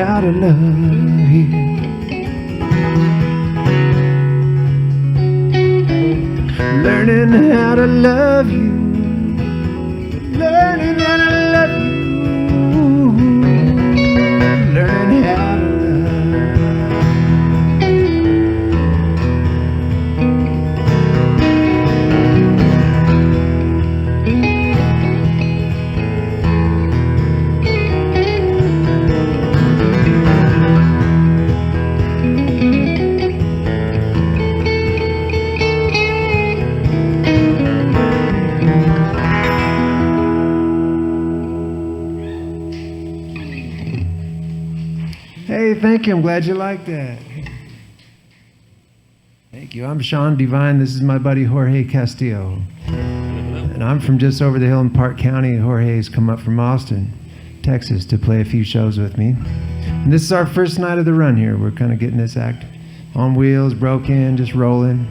How to love you. Learning how to love you. Learning how to love you. Learning how to Thank you. I'm glad you liked that. Thank you. I'm Sean Devine. This is my buddy Jorge Castillo. And I'm from just over the hill in Park County. Jorge's come up from Austin, Texas to play a few shows with me. And this is our first night of the run here. We're kind of getting this act on wheels, broke in, just rolling.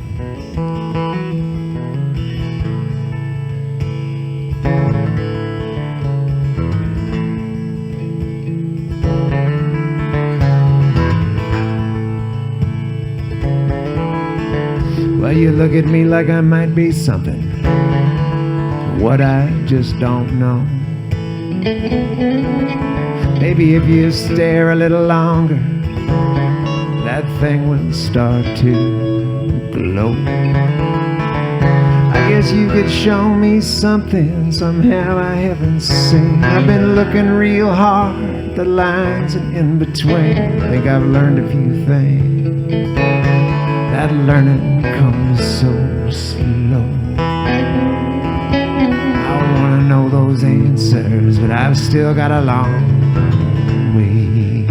Well, you look at me like I might be something, what I just don't know. Maybe if you stare a little longer, that thing will start to glow. I guess you could show me something somehow I haven't seen. I've been looking real hard at the lines and in between. I think I've learned a few things. That learning comes so slow. I wanna know those answers, but I've still got a long way.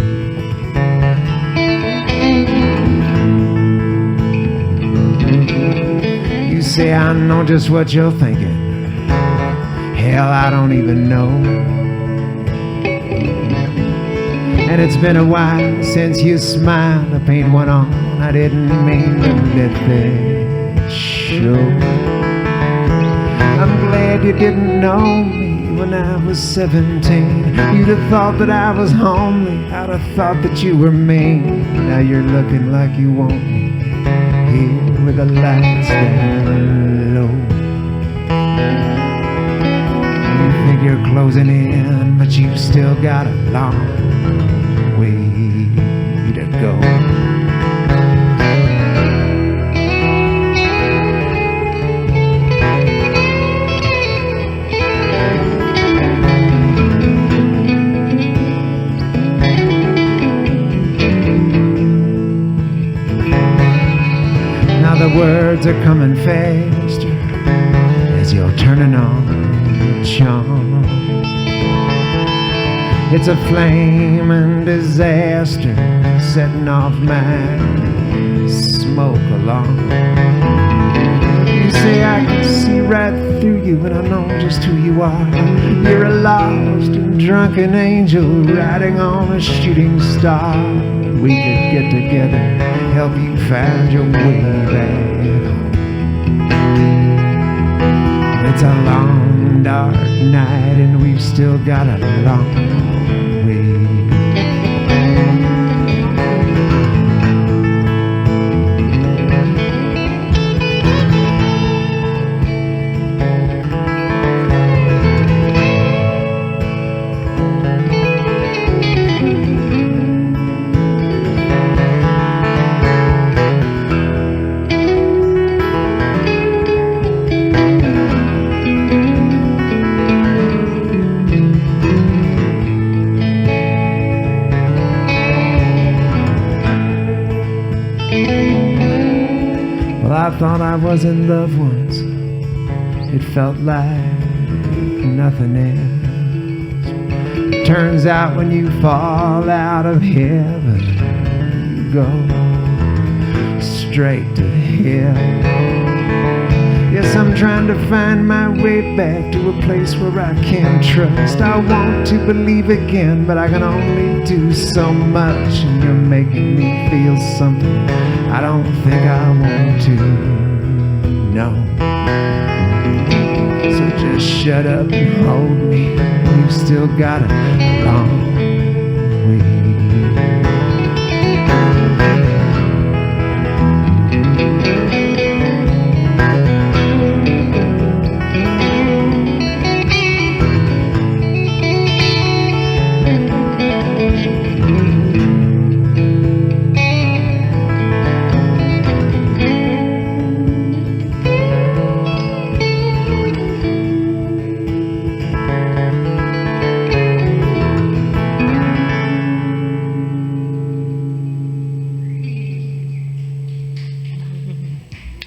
You say I know just what you're thinking. Hell, I don't even know. And it's been a while since you smiled. I paint one on. I didn't mean to let that show. I'm glad you didn't know me when I was 17. You'd have thought that I was homely. I'd have thought that you were mean. Now you're looking like you want me here with the lights down low. You think you're closing in, but you've still got a long way to go. Now the words are coming faster as you're turning on the charm. It's a flame and disaster setting off my smoke alarm. You say I can see right through you, and I know just who you are. You're a lost and drunken angel riding on a shooting star. we could get together, help you find your way back home. It's a long, dark night, and we've still got a long way. I thought I was in love once. It felt like nothing else. It turns out when you fall out of heaven, you go straight to hell. Yes, I'm trying to find my way back to a place where I can trust. I want to believe again, but I can only do so much. And you're making me feel something I don't think I want to know. So just shut up and hold me. You've still got a long way.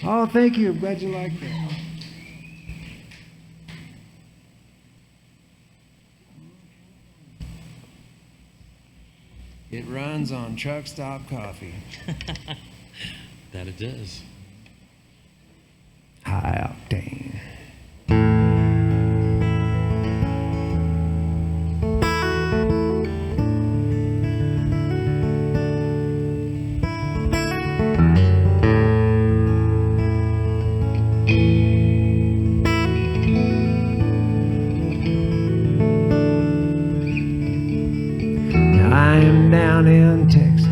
Oh, thank you. I'm glad you liked that. It runs on truck stop coffee. That it does. High octane. Down in Texas,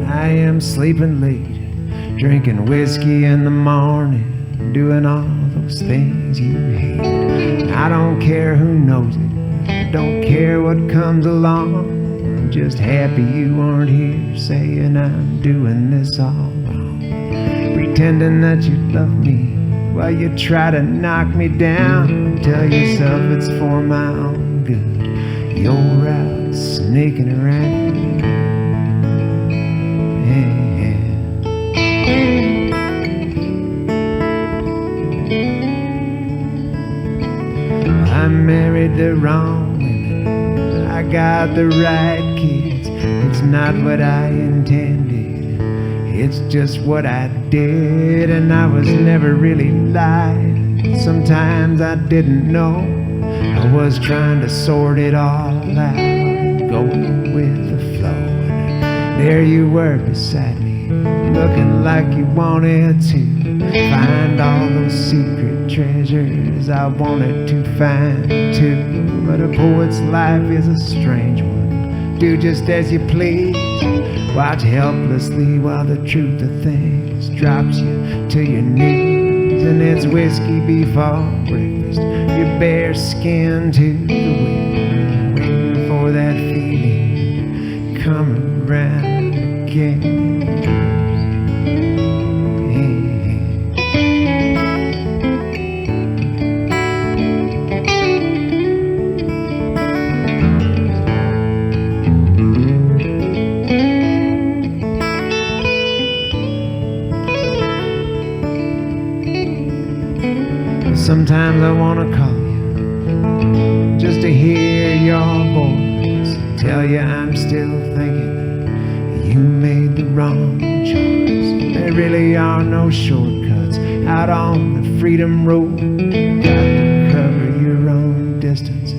I am sleeping late, drinking whiskey in the morning, doing all those things you hate. I don't care who knows it, don't care what comes along. I'm just happy you aren't here, saying I'm doing this all wrong. Pretending that you love me while you try to knock me down. Tell yourself it's for my own good. You're out sneaking around. I married the wrong women, I got the right kids. It's not what I intended, it's just what I did. And I was never really lied, sometimes I didn't know. I was trying to sort it all out, going with the flow. And there you were beside me, looking like you wanted to find all those secret treasures I wanted to find too. But a poet's life is a strange one. Do just as you please, watch helplessly while the truth of things drops you to your knees. And it's whiskey before breakfast, your bare skin to the wind, waiting for that feeling come around again. Sometimes I want to call you just to hear your voice, tell you I'm still thinking you made the wrong choice. There really are no shortcuts out on the freedom road. Got to cover your own distance,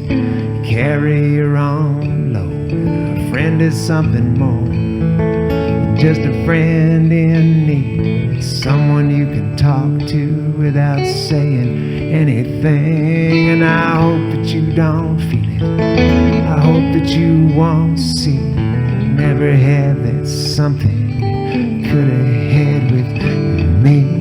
carry your own load. And a friend is something more just a friend in need, someone you can talk to without saying anything. And I hope that you don't feel it, I hope that you won't see, never have that something you could have had with me.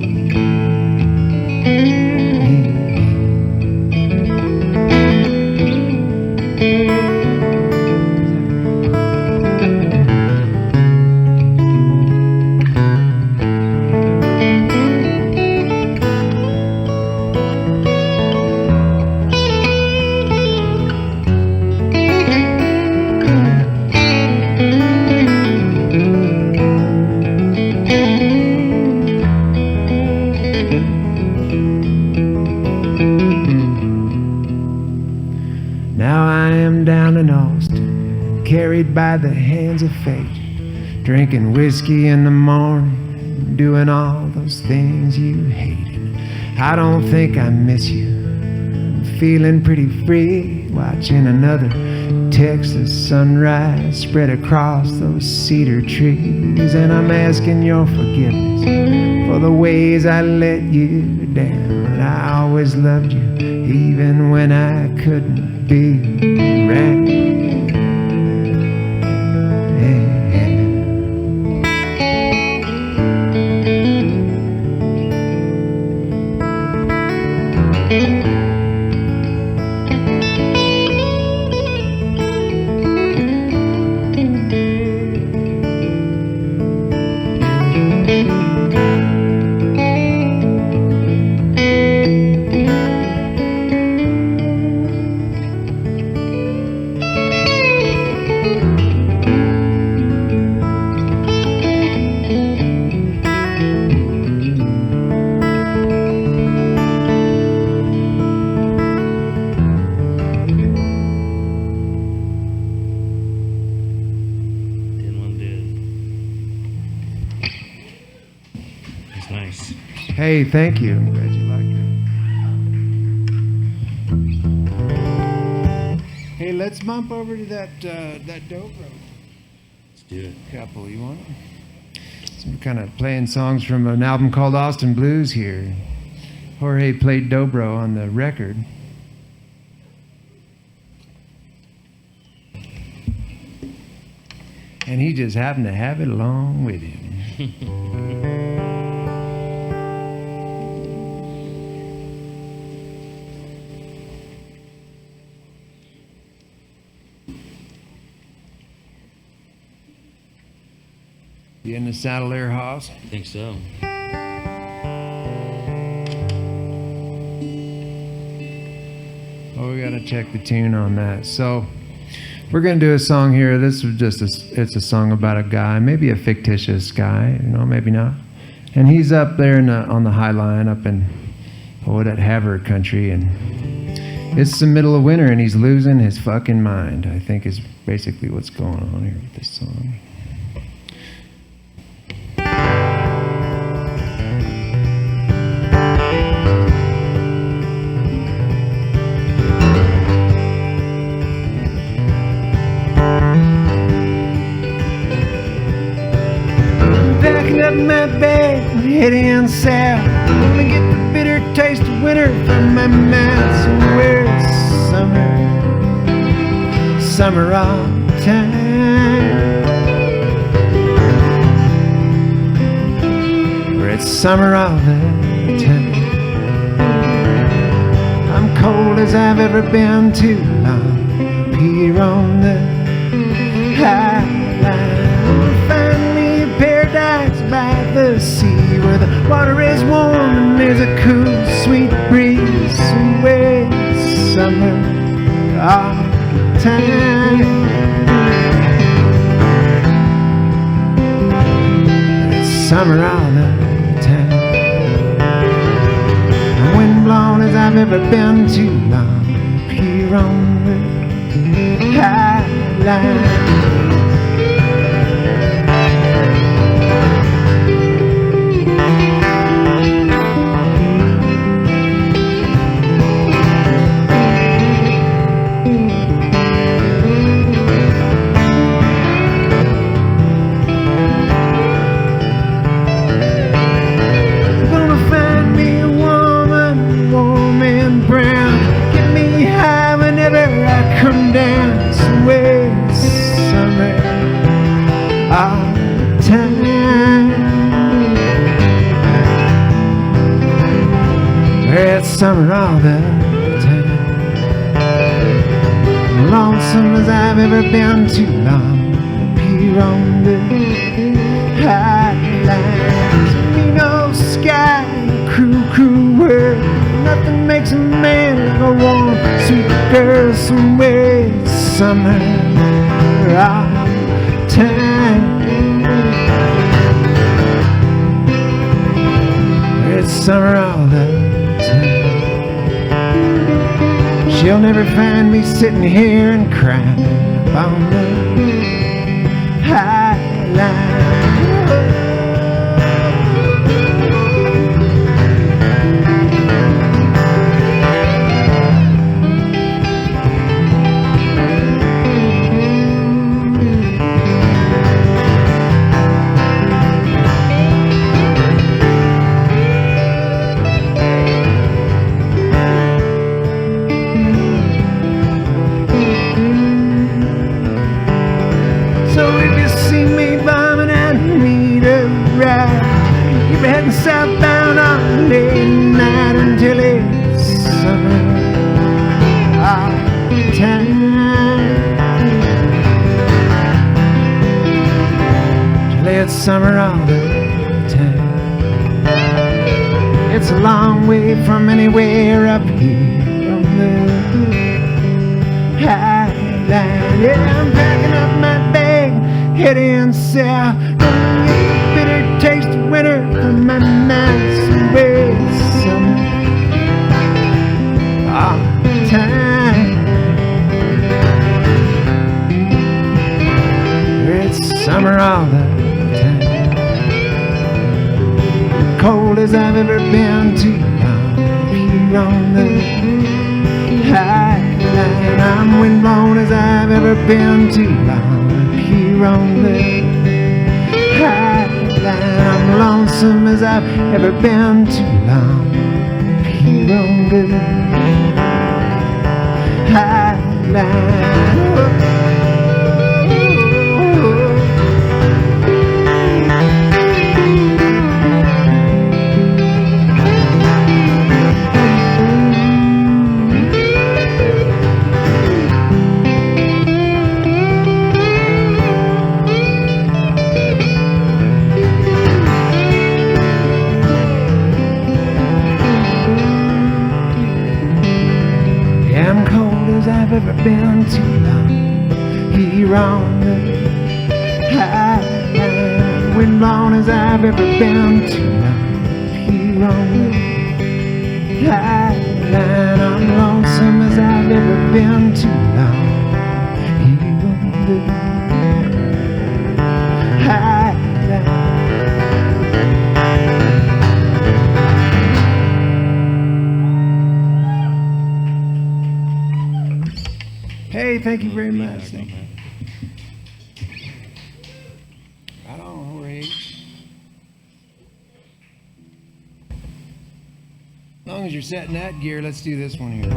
Carried by the hands of fate, drinking whiskey in the morning, doing all those things you hated. I don't think I miss you, I'm feeling pretty free, watching another Texas sunrise spread across those cedar trees. And I'm asking your forgiveness for the ways I let you down. I always loved you, even when I couldn't be right. Hey, thank you. I'm glad you liked it. Hey, let's bump over to that dobro. Let's do it. Couple, you want it? So we're kind of playing songs from an album called Austin Blues here. Jorge played dobro on the record. And he just happened to have it along with him. You in the saddle there, Hoss? I think so. Oh, we gotta check the tune on that. So we're gonna do a song here. This is just it's a song about a guy, maybe a fictitious guy, maybe not. And he's up there on the High Line up in that Havre country, and it's the middle of winter, and he's losing his fucking mind, I think is basically what's going on here with this song. Up my bed and heading south, gonna get the bitter taste of winter from my mouth. So where's summer all the time? Where it's summer all the time. I'm cold as I've ever been too long, here on the High Line. Find me a paradise by the sea, where the water is warm and there's a cool, sweet breeze. Where's summer all the time? It's summer all the time. The wind blown as I've ever been too long, here on the High Line. summer all the time. Lonesome as I've ever been too long up here on the highlands. You know, sky, cruel world. Nothing makes a man like a warm, sweet girl somewhere. It's summer all the time. It's summer all the time. She'll never find me sitting here and crying on the highline. Southbound on late night until it's summer all the time. Till it's summer all the time. It's a long way from anywhere up here on the highline. Yeah, I'm packing up my bag, heading south. Gonna get the bitter taste of winter from my mouth somewhere. It's summer all the time. It's summer all the time. Cold as I've ever been too long here on the highline. I'm windblown as I've ever been too long here on the highline. I'm lonesome as I've ever been too long here on the highline. I've ever been too long here on the highline. Windblown as I've ever been too long here on the highline. I'm lonesome as I've ever been too long here on the highline. Hey, thank you very much. Right on, Jorge. As long as you're setting that gear, let's do this one here.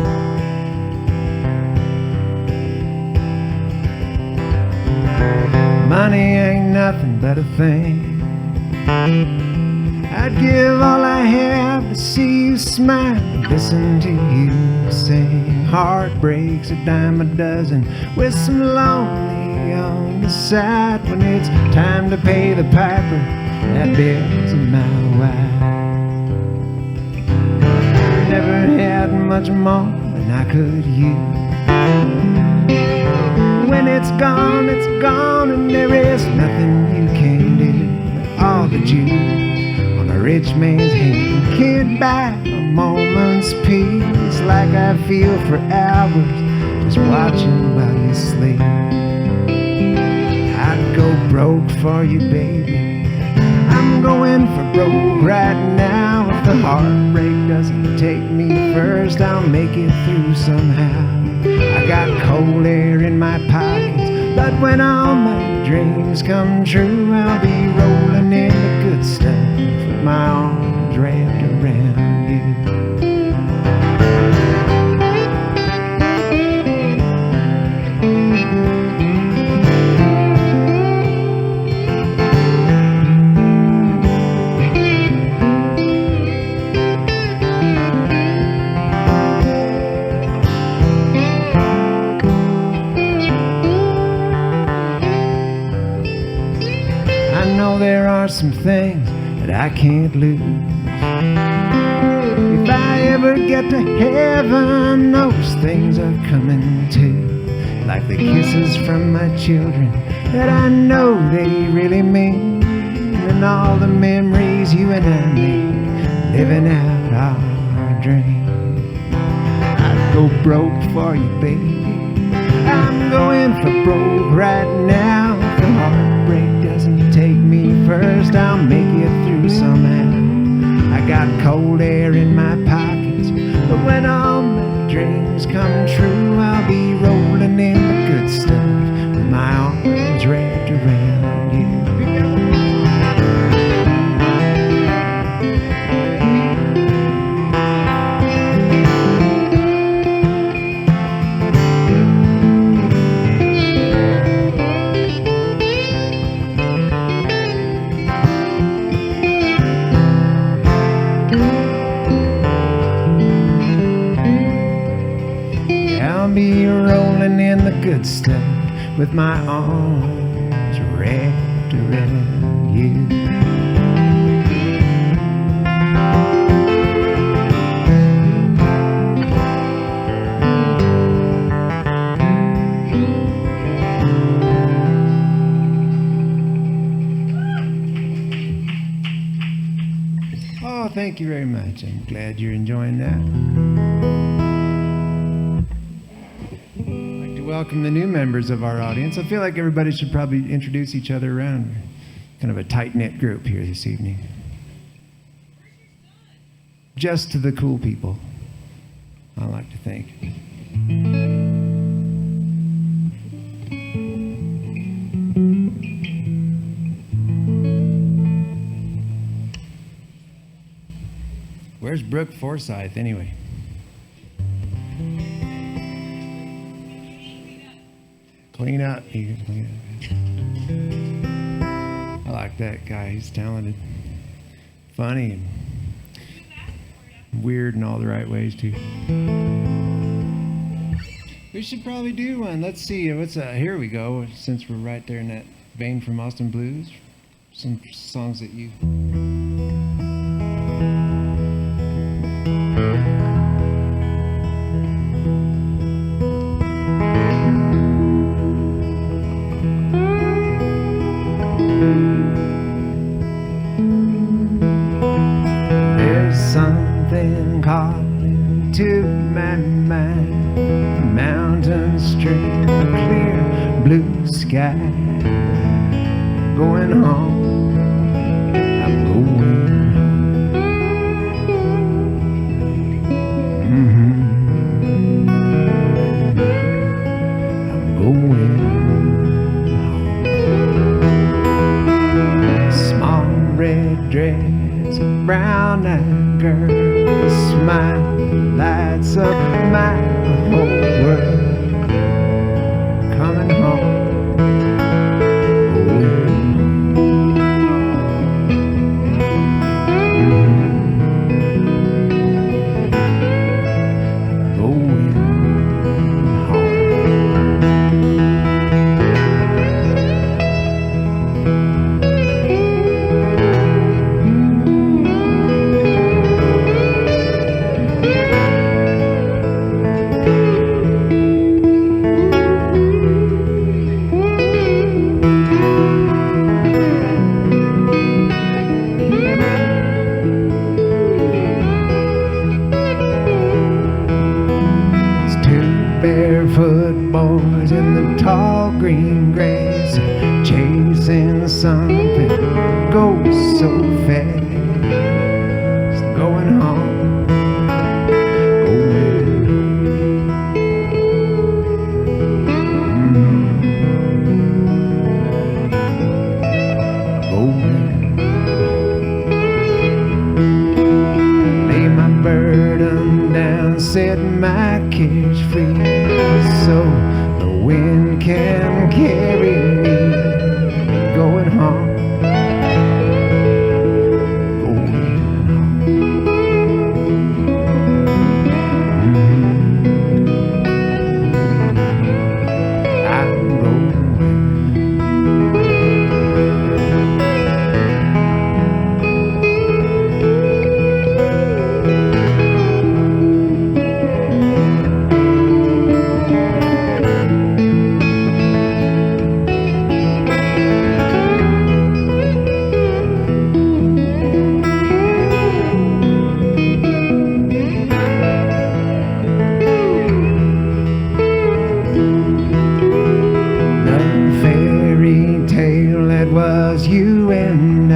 Money ain't nothing but a thing. I'd give all I have to see you smile and listen to you sing. Heartbreaks a dime a dozen with some lonely on the side. When it's time to pay the piper, that bill's a mile wide. Never had much more than I could use. When it's gone, and there is nothing you can do. All the jewels on a rich man's hand can't buy a moment's peace. Like I feel for hours just watching while you sleep. I'd go broke for you, baby. I'm going for broke right now. If the heartbreak doesn't take me first, I'll make it through somehow. I got cold air in my pockets, but when all my dreams come true, I'll be rolling in the good stuff with my arms wrapped around you. I know there are some things that I can't lose. If I ever get to heaven, those things are coming too. Like the kisses from my children that I know they really mean, and all the memories you and I made living out our dream. I'd go broke for you, baby. I'm going for broke right now. If the heartbreak doesn't take me first, I'll make it through somehow. I got cold air in my pockets, but when all my dreams come true, I'll be rolling in the good stuff with my arms wrapped around you. I'll be rolling in the good stuff with my arms wrapped around you. Oh, thank you very much. I'm glad you're enjoying that. Welcome the new members of our audience. I feel like everybody should probably introduce each other around. We're kind of a tight-knit group here this evening. Just to the cool people, I like to think. Where's Brooke Forsyth anyway? Clean up. You can clean up. I like that guy. He's talented, funny, and weird in all the right ways too. We should probably do one. Let's see. Here we go. Since we're right there in that vein from Austin Blues, some songs that you. Something calling to my mind, a mountain stream, a clear blue sky. Going home, I'm going home. I'm going home. Small red dress, brown-eyed girl, a smile lights up my whole world. Coming home, barefoot boys in the tall green grass, chasing something goes so fast. Going home, going home, lay my burden down, set my cage free, so the wind can carry me. Going home, going home. I'm going. and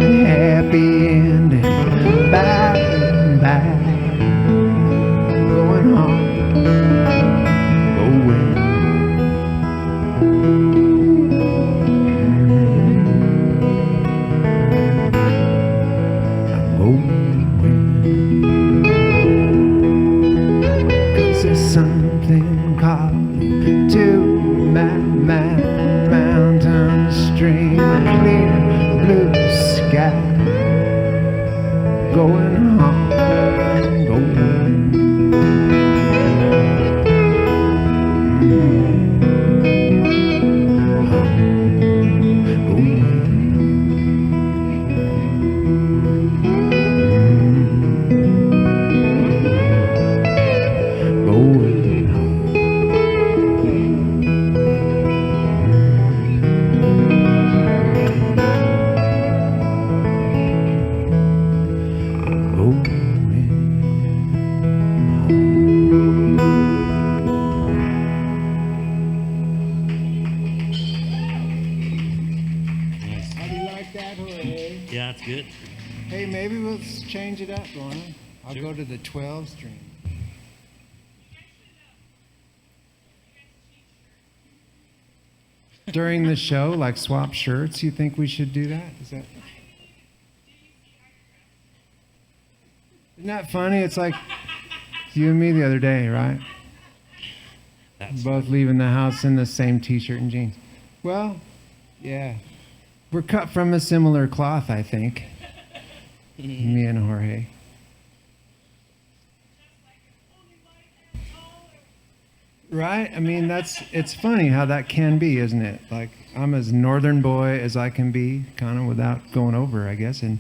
happy ending. Bye and bye. Going home. Going. I'm going. 'Cause there's something calling to my mountain stream, a clear blue sky. Going home, going. How do you like that, Jorge? Yeah, it's good. Hey, maybe we'll change it up, Lorna. I'll Sure. go to the 12 string. During the show, like swap shirts, you think we should do that? Isn't that funny? It's like you and me the other day, right? That's Both leaving the house in the same t-shirt and jeans. Well, yeah. We're cut from a similar cloth, I think. Me and Jorge. Right? I mean, it's funny how that can be, isn't it? Like, I'm as northern boy as I can be, kind of without going over, I guess. And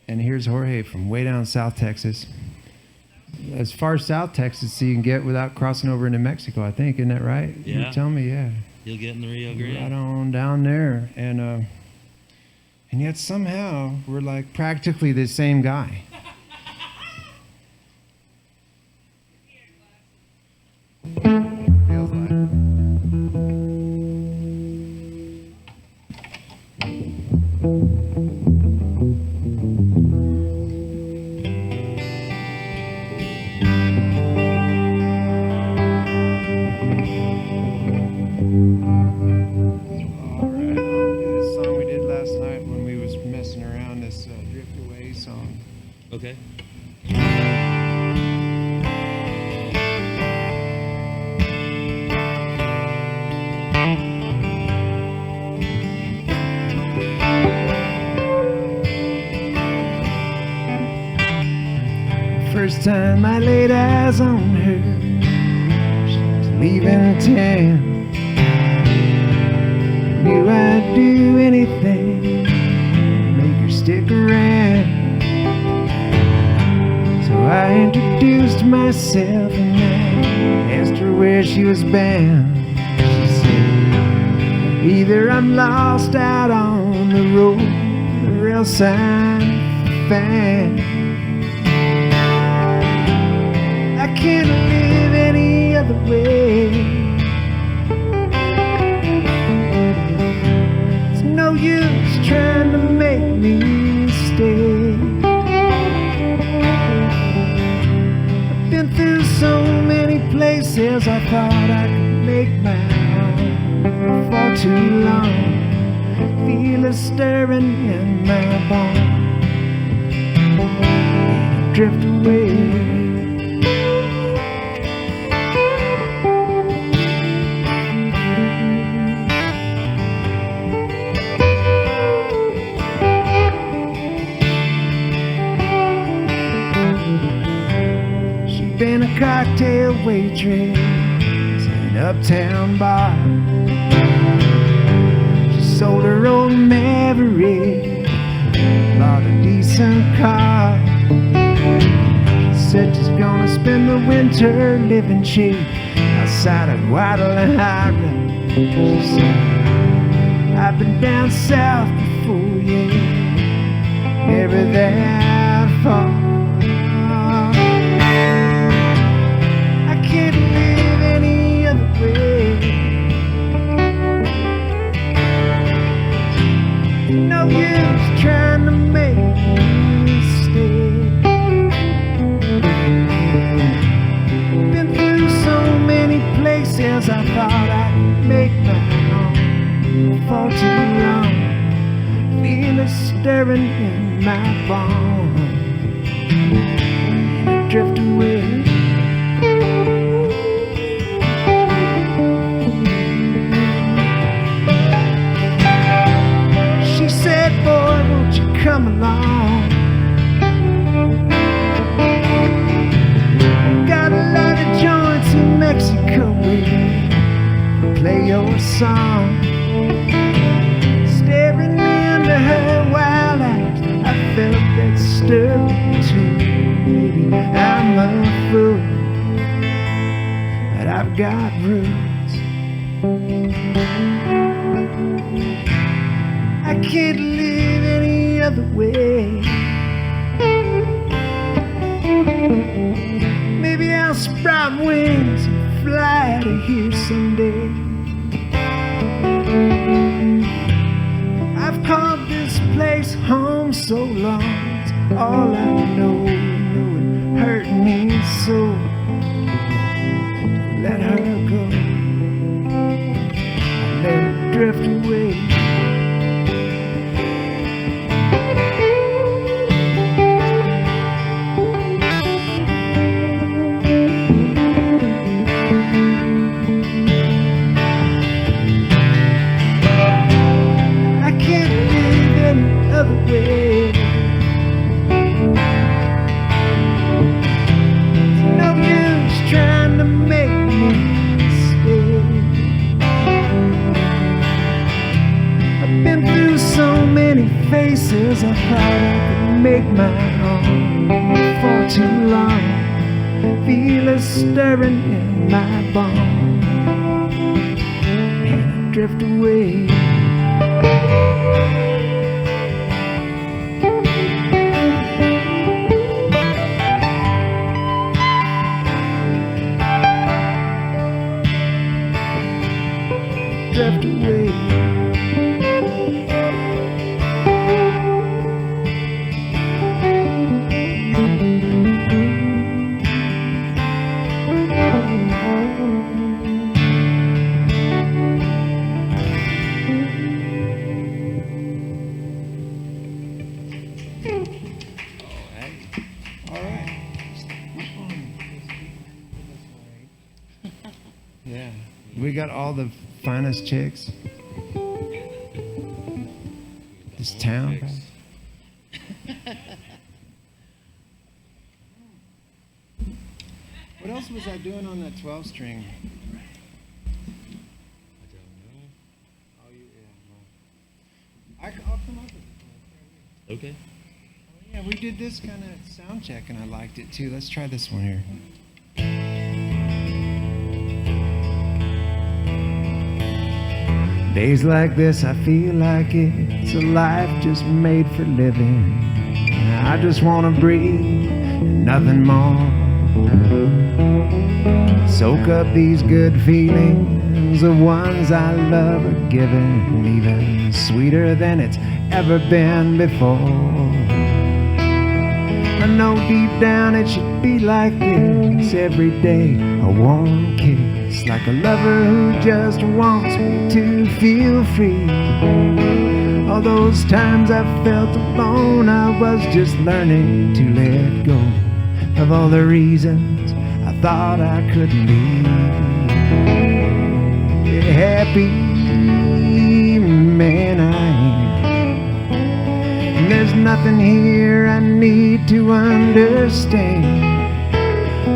here's Jorge from way down South Texas. As far south Texas as you can get without crossing over into Mexico, I think. Isn't that right? Yeah. You tell me, yeah. You'll get in the Rio Grande. Right on down there. And yet somehow we're like practically the same guy. Feels like. All right, I'll do this song we did last night when we was messing around, this Drift Away song. Okay. First time I laid eyes on her, she was leaving town. Knew I'd do anything, make her stick around. So I introduced myself and I asked her where she was bound. She said, either I'm lost out on the road or else I'm found. I can't live any other way. It's no use trying to make me stay. I've been through so many places I thought I could make my own. For too long, feel it stirring in my bones. Drift away. Been a cocktail waitress in an uptown bar. She sold her old Maverick, bought a decent car. She said she's gonna spend the winter living cheap outside of Guadalajara. She said, I've been down south before, yeah, never that far. Can't live any other way. No No use trying to make me stay. Been through so many places I thought I'd make my own for too long. Feel it stirring in my bones. And I drift away. She said, boy, won't you come along? Got a lot of joints in Mexico, baby. Play your song. Staring into her wild eyes, I felt that stir too. Maybe I'm a fool, but I've got roots. I can't live any other way. Maybe I'll sprout wings and fly out of here someday. I've called this place home so long. It's all I know. It hurt me so. Let her go. I let her drift away. Faces I thought I could make my own for too long. Feel it stirring in my bones, and I drift away. Drift away. Yeah, we got all the finest chicks. This town. What else was I doing on that 12-string? Oh, I'll come up with it. Okay. Yeah, we did this kind of sound check and I liked it too. Let's try this one here. Days like this, I feel like it's a life just made for living. I just want to breathe and nothing more. Soak up these good feelings, the ones I love are given, even sweeter than it's ever been before. I know deep down it should be like this every day. A warm kiss, like a lover who just wants me to feel free. All those times I felt alone, I was just learning to let go of all the reasons I thought I couldn't be happy man I am. And there's nothing here I need to understand.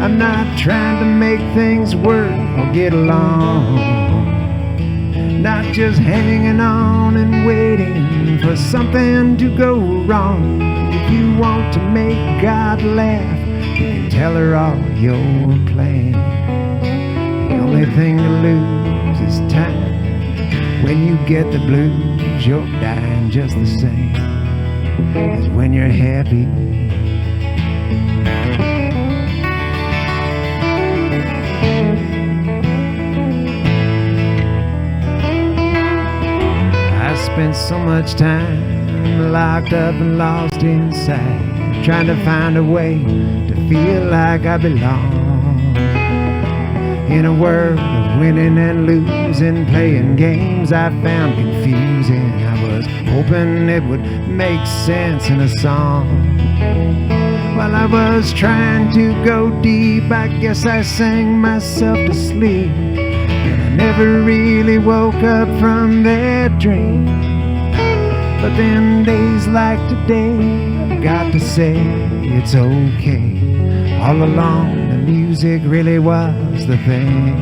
I'm not trying to make things work or get along. Not just hanging on and waiting for something to go wrong. If you want to make God laugh, you can tell her all your plans. The only thing to lose is time. When you get the blues, you're dying just the same as when you're happy. I spent so much time I'm locked up and lost inside, trying to find a way to feel like I belong. In a world of winning and losing, playing games I found confusing. I was hoping it would make sense in a song. While I was trying to go deep, I guess I sang myself to sleep, and I never really woke up from that dream. But then days like today, I've got to say it's okay. All along the music really was the thing.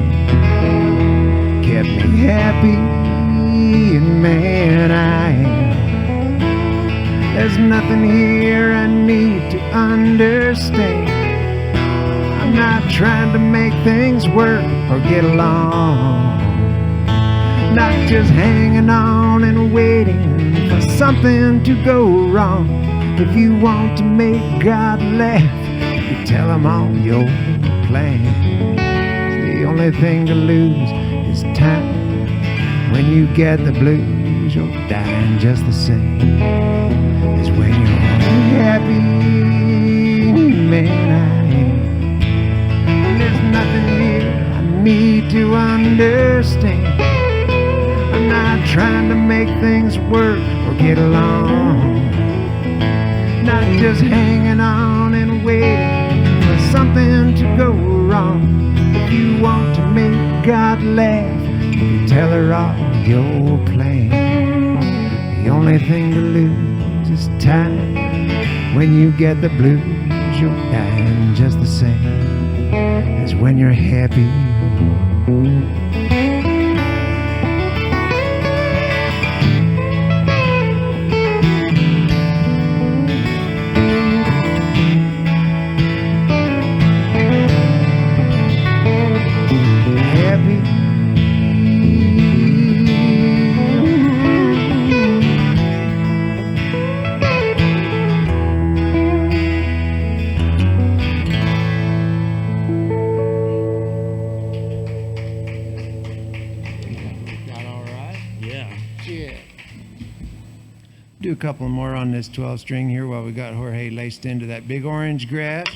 Kept me happy, and man I am. There's nothing here I need to understand. I'm not trying to make things work or get along. Not just hanging on and waiting for something to go wrong. If you want to make God laugh, you tell him all your plans. The only thing to lose is time. When you get the blues, you're dying just the same as when you're happy, man I am. There's nothing here I need to understand. I'm not trying to make things work or get along. Not just hanging on and waiting for something to go wrong. If you want to make God laugh, you tell her all your plans. The only thing to lose is time. When you get the blues, you're dying just the same as when you're happy. Do a couple more on this 12 string here while we got Jorge laced into that big orange grass.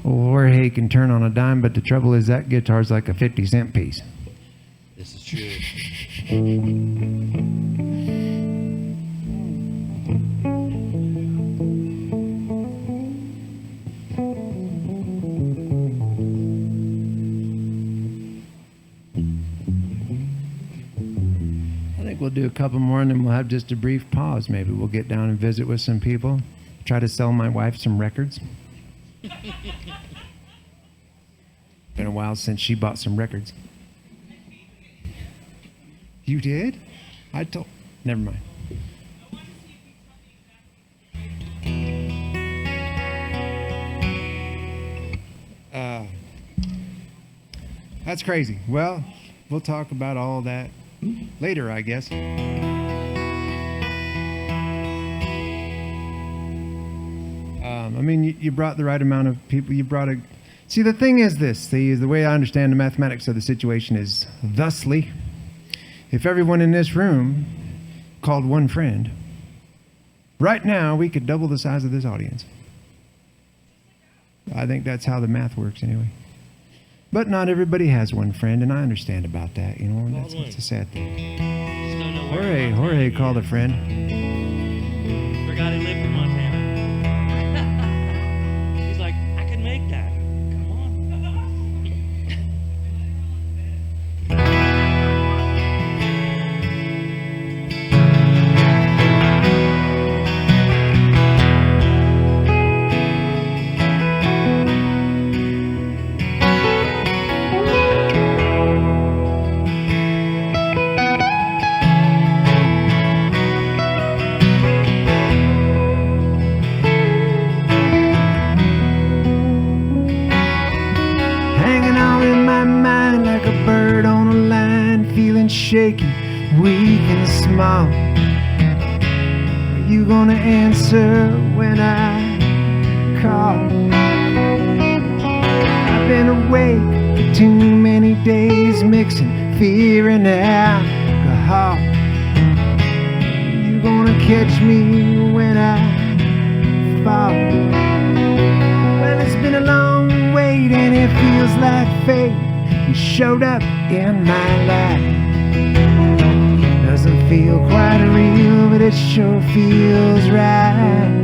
Well, Jorge can turn on a dime, but the trouble is that guitar's like a 50-cent piece. This is true. We'll do a couple more and then we'll have just a brief pause. Maybe we'll get down and visit with some people. Try to sell my wife some records. Been a while since she bought some records. You did? I told... Never mind. That's crazy. Well, we'll talk about all that later, I guess. I mean, you brought the right amount of people. You brought a... See, the thing is this. The way I understand the mathematics of the situation is thusly. If everyone in this room called one friend, right now we could double the size of this audience. I think that's how the math works anyway. But not everybody has one friend, and I understand about that, you know, and that's a sad thing. Jorge called a friend. Forgot he lived in Montana. He's like, I can make that. Come on. Shaky, weak and small. Are you gonna answer when I call? I been awake for too many days, mixing fear and alcohol. You gonna catch me when I fall. Well, it's been a long wait and it feels like fate. You showed up in my life. Doesn't feel quite real, but it sure feels right.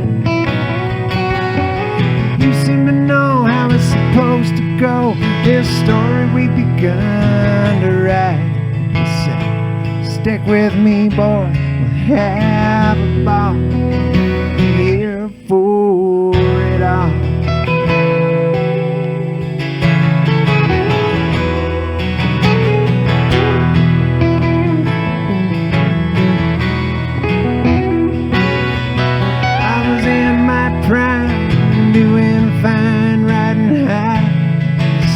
You seem to know how it's supposed to go. This story we've begun to write. So stick with me, boy, we'll have a ball. Here for it all. Doing fine, riding high,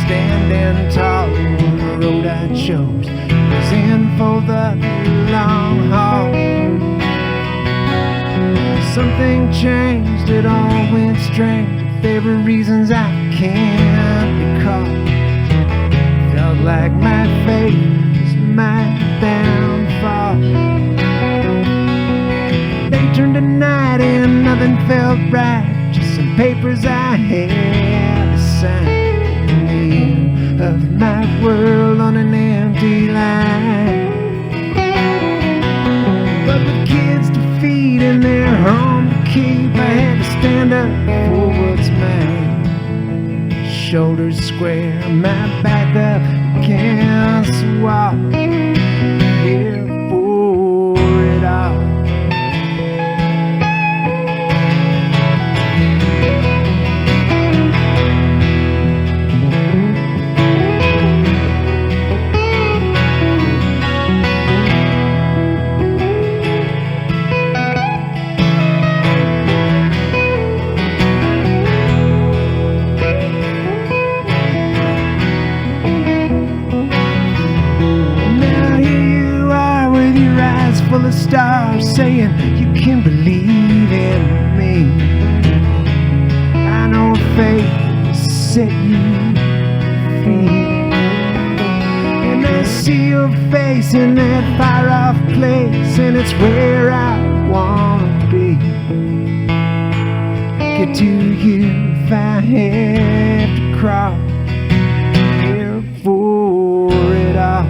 standing tall on the road I chose. Was in for the long haul. Something changed, it all went strange. There were reasons I can't recall. Felt like my fate was my downfall. They turned to night and nothing felt right. Some papers I had to sign. The end of my world on an empty line. But with kids to feed and their home to keep, I had to stand up for what's mine. Shoulders square, my back up against the wall. Here for it all. Full of stars saying you can believe in me. I know fate will set you free. And I see your face in that far off place, and it's where I wanna be. Get to you if I have to crawl. Here for it all.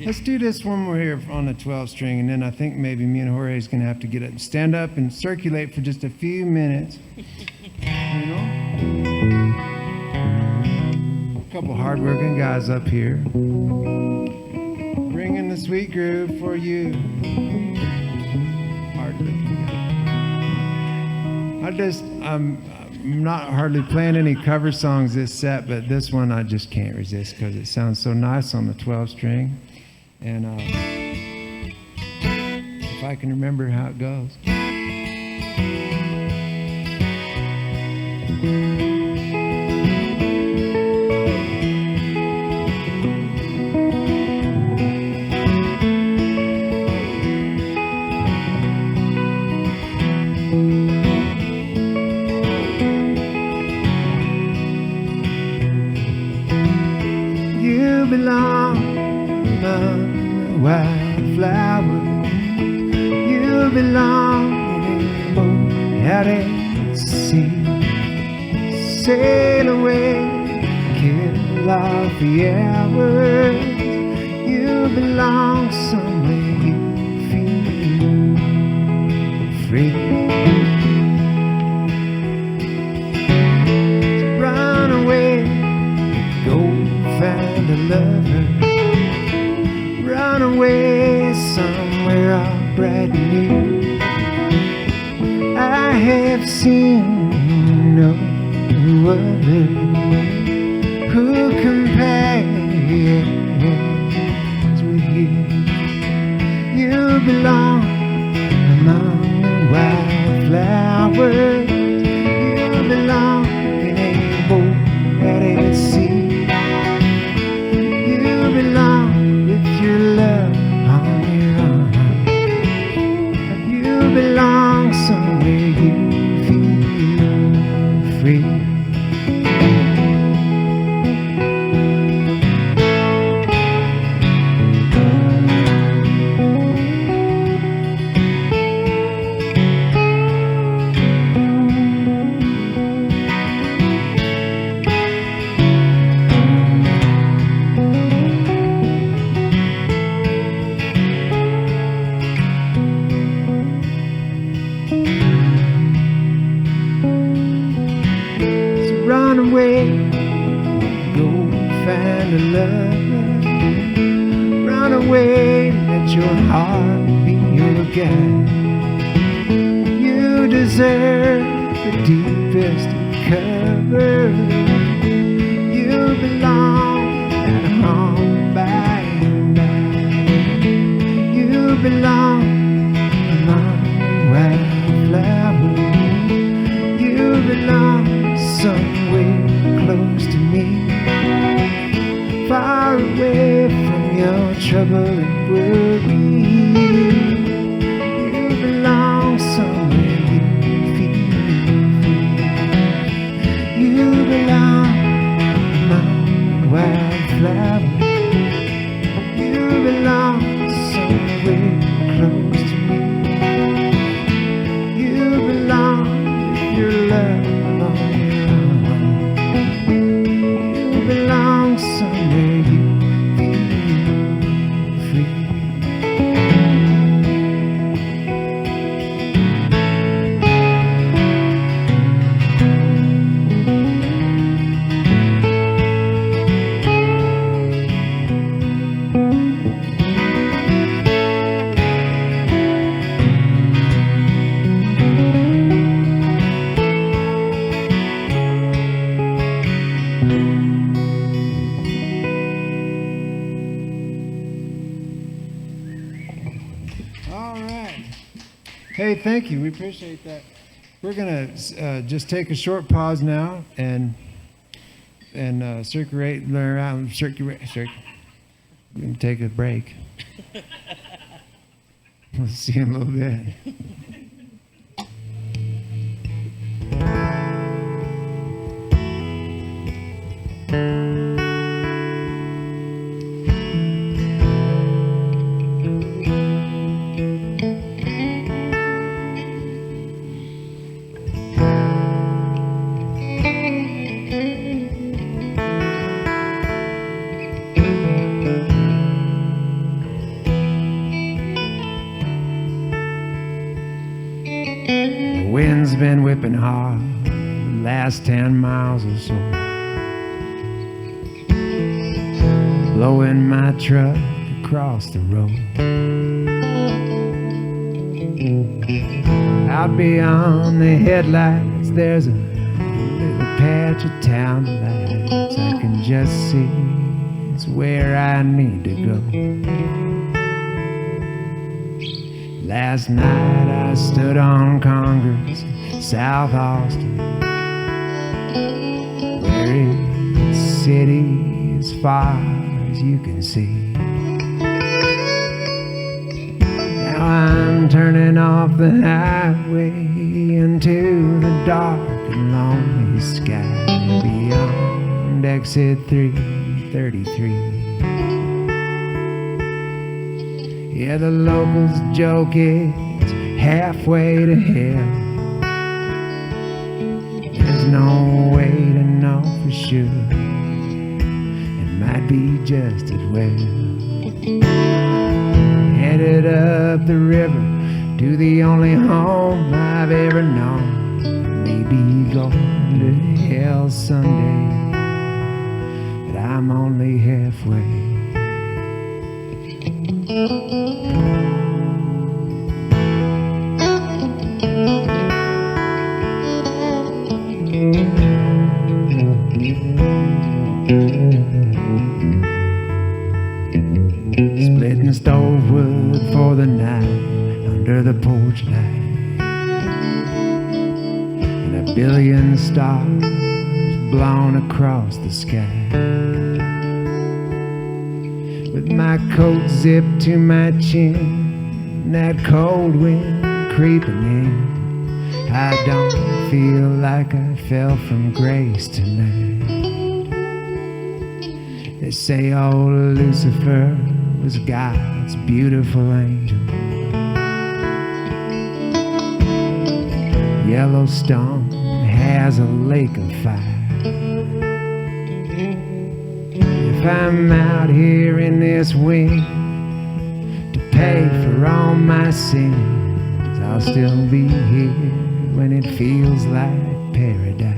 Let's do this one more here on the 12 string, and then I think maybe me and Jorge is going to have to get up, stand up and circulate for just a few minutes. You know? A couple hard-working guys up here. Bringing the sweet groove for you. Hard-working guys. I'm not hardly playing any cover songs this set, but this one I just can't resist because it sounds so nice on the 12 string. And if I can remember how it goes. You belong among the wildflowers. You belong in a boat out in sea. Sail away, kill off the hours. You belong somewhere you feel free. So run away, go find a lover. Run away somewhere all bright and new. I have seen no other who compares with you. You belong among the wildflowers. You belong in a boat at sea. You belong with your love on your arm. You belong somewhere you feel free. Run away, go find a lover. Run away, let your heart be your guide. You deserve the deepest cover. You belong at home by and by. You belong among wildflowers. You belong somewhere close to me, far away from your trouble and worry. You belong somewhere you feel free. You belong among wildflowers. You belong somewhere close to me. You belong with your love on your arm. You belong somewhere you feel free. All right. Hey, thank you. We appreciate that. We're gonna just take a short pause now and circulate around. We're gonna take a break. We'll see you in a little bit. The wind's been whipping hard the last 10 miles or so, blowing my truck across the road. Out beyond the headlights there's a little patch of town lights. I can just see it's where I need to go. Last night I stood on Congress, South Austin, where it's city as far as you can see. Now I'm turning off the highway into the dark and lonely sky beyond exit 333. Yeah, the locals joke it's halfway to hell. no way to know for sure. It might be just as well. Headed up the river to the only home I've ever known. Maybe going to hell someday, but I'm only halfway. Splitting stove wood for the night under the porch light, and a billion stars blown across the sky. With my coat zipped to my chin, and that cold wind creeping in, I don't feel like I fell from grace tonight. They say old Lucifer was God's beautiful angel. Yellowstone has a lake of fire. If I'm out here in this wind to pay for all my sins, I'll still be here when it feels like paradise.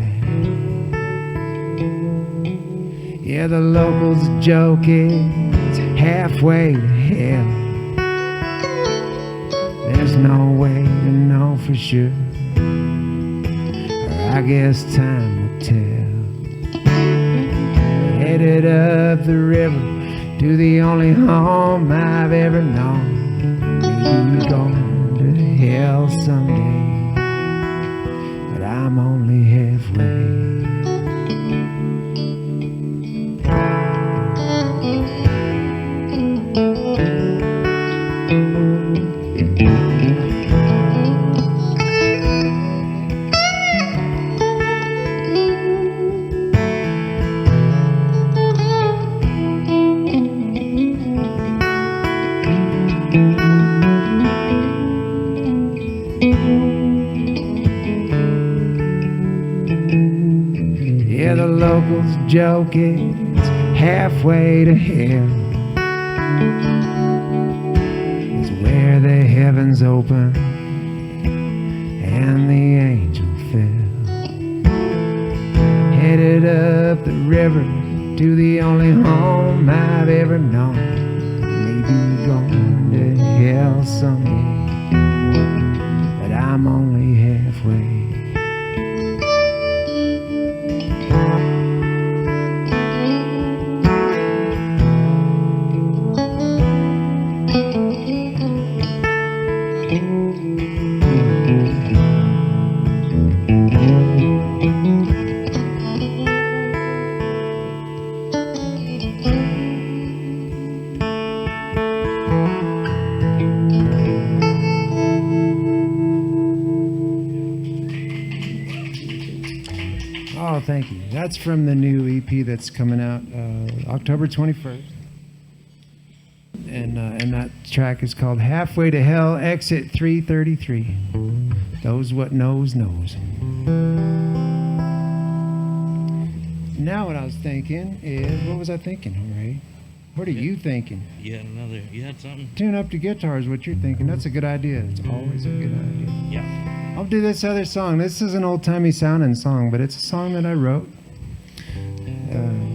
Yeah, the locals joke it's halfway to hell. There's no way to know for sure, or I guess time will tell. Headed up the river to the only home I've ever known. Maybe going to hell someday, but I'm only halfway. Yeah, the locals joke it's halfway to hell. It's where the heavens open and the angel fell. Headed up the river to the only home I've ever known. Maybe going to hell someday, but I'm only halfway. Oh, thank you. That's from the new EP that's coming out October 21st. And that track is called Halfway to Hell, Exit 333. Those what knows, knows. Now what I was thinking is, what was I thinking, Jorge? What are you thinking? You had something? Tune up the guitar is what you're thinking. That's a good idea. It's always a good idea. Yeah. I'll do this other song. This is an old-timey sounding song, but it's a song that I wrote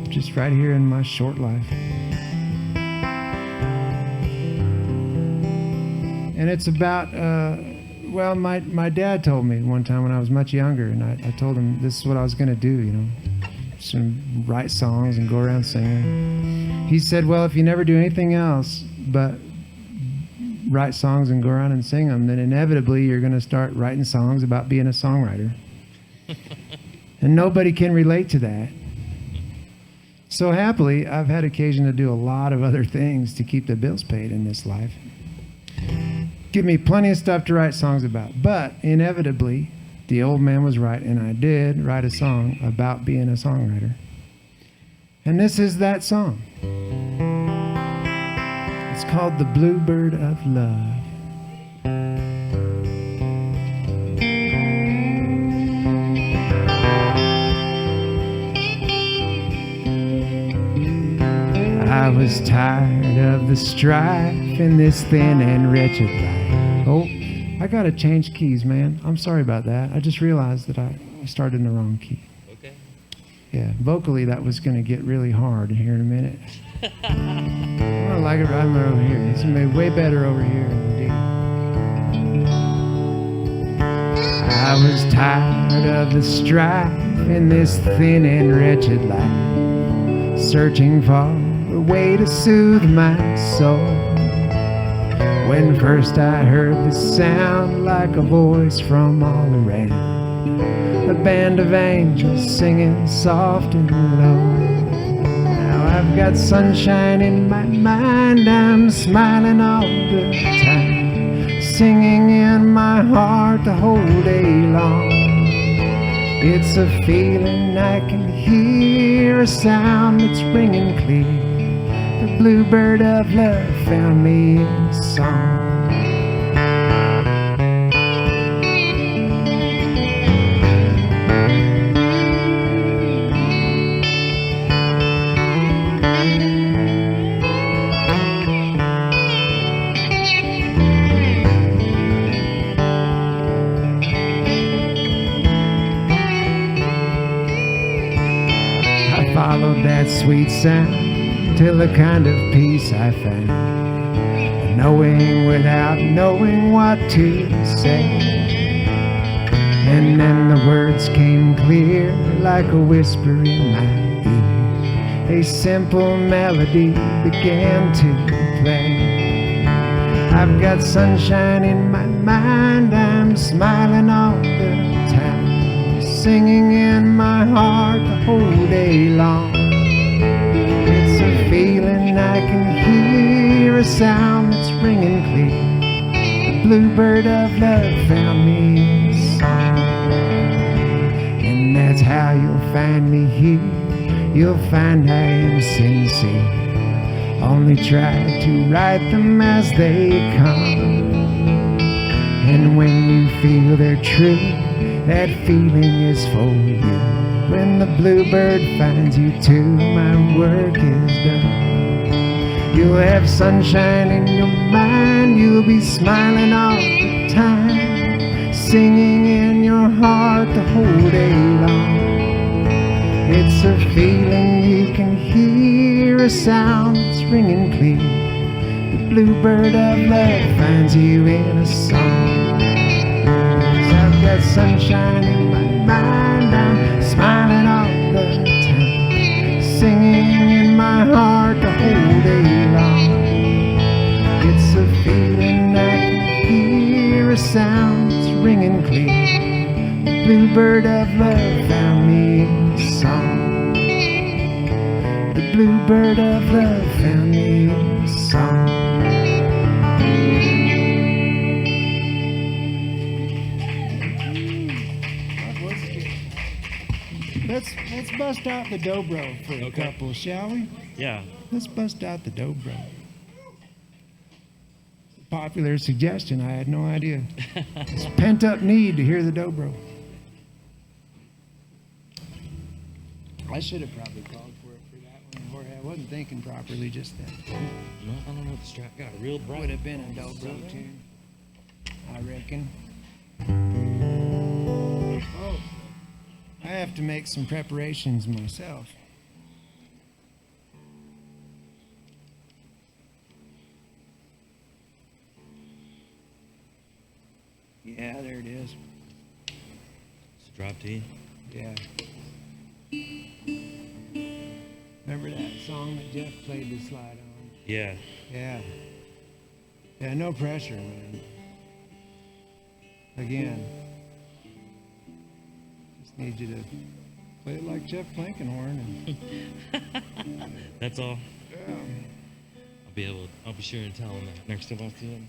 just right here in my short life. And it's about, well, my dad told me one time when I was much younger, and I told him this is what I was going to do, you know, just write songs and go around singing. He said, well, if you never do anything else but write songs and go around and sing them, then inevitably you're going to start writing songs about being a songwriter. And nobody can relate to that. So happily, I've had occasion to do a lot of other things to keep the bills paid in this life. Give me plenty of stuff to write songs about. But inevitably, the old man was right, and I did write a song about being a songwriter. And this is that song. It's called The Bluebird of Love. I was tired of the strife in this thin and wretched life. Oh, I gotta change keys, man. I'm sorry about that. I just realized that I started in the wrong key. Okay. Yeah, vocally that was gonna get really hard here in a minute. I'm gonna like it right over here. It's gonna be way better over here in D. I was tired of the strife in this thin and wretched life, searching for a way to soothe my soul. When first I heard the sound like a voice from all around, a band of angels singing soft and low. Now I've got sunshine in my mind, I'm smiling all the time, singing in my heart the whole day long. It's a feeling I can hear, a sound that's ringing clear. The bluebird of love found me in a song. I followed that sweet sound till a kind of peace I found, knowing without knowing what to say. And then the words came clear like a whisper in my ear. A simple melody began to play. I've got sunshine in my mind, I'm smiling all the time, singing in my heart the whole day long. Feeling I can hear, a sound that's ringing clear. The bluebird of love found me in a song. And that's how you'll find me here. You'll find I am sincere, only try to write them as they come. And when you feel they're true, that feeling is for you. When the bluebird finds you too, my work is done. You'll have sunshine in your mind, you'll be smiling all the time, singing in your heart the whole day long. It's a feeling you can hear, a sound that's ringing clear. The bluebird of love finds you in a song. 'Cause I've got sunshine in my mind, I'm smiling all the time, singing in my heart the whole day long. It's a feeling I can hear, a sound that's ringing clear. The bluebird of love found me in a song. The bluebird of love found me in a song. Let's bust out the dobro for a couple, shall we? Yeah. Let's bust out the dobro. Popular suggestion, I had no idea. It's pent up need to hear the dobro. I should have probably called for it for that one, Jorge. I wasn't thinking properly just then. No, I don't know what the strap got. A real bright. Would have been a dobro tune, I reckon. Oh, I have to make some preparations myself. Yeah, there it is. It's a drop T. Yeah. Remember that song that Jeff played the slide on? Yeah. Yeah. Yeah, no pressure, man. Again, just need you to play it like Jeff Blankenhorn. And, That's all. yeah. I'll be sure and tell him that next time I see him.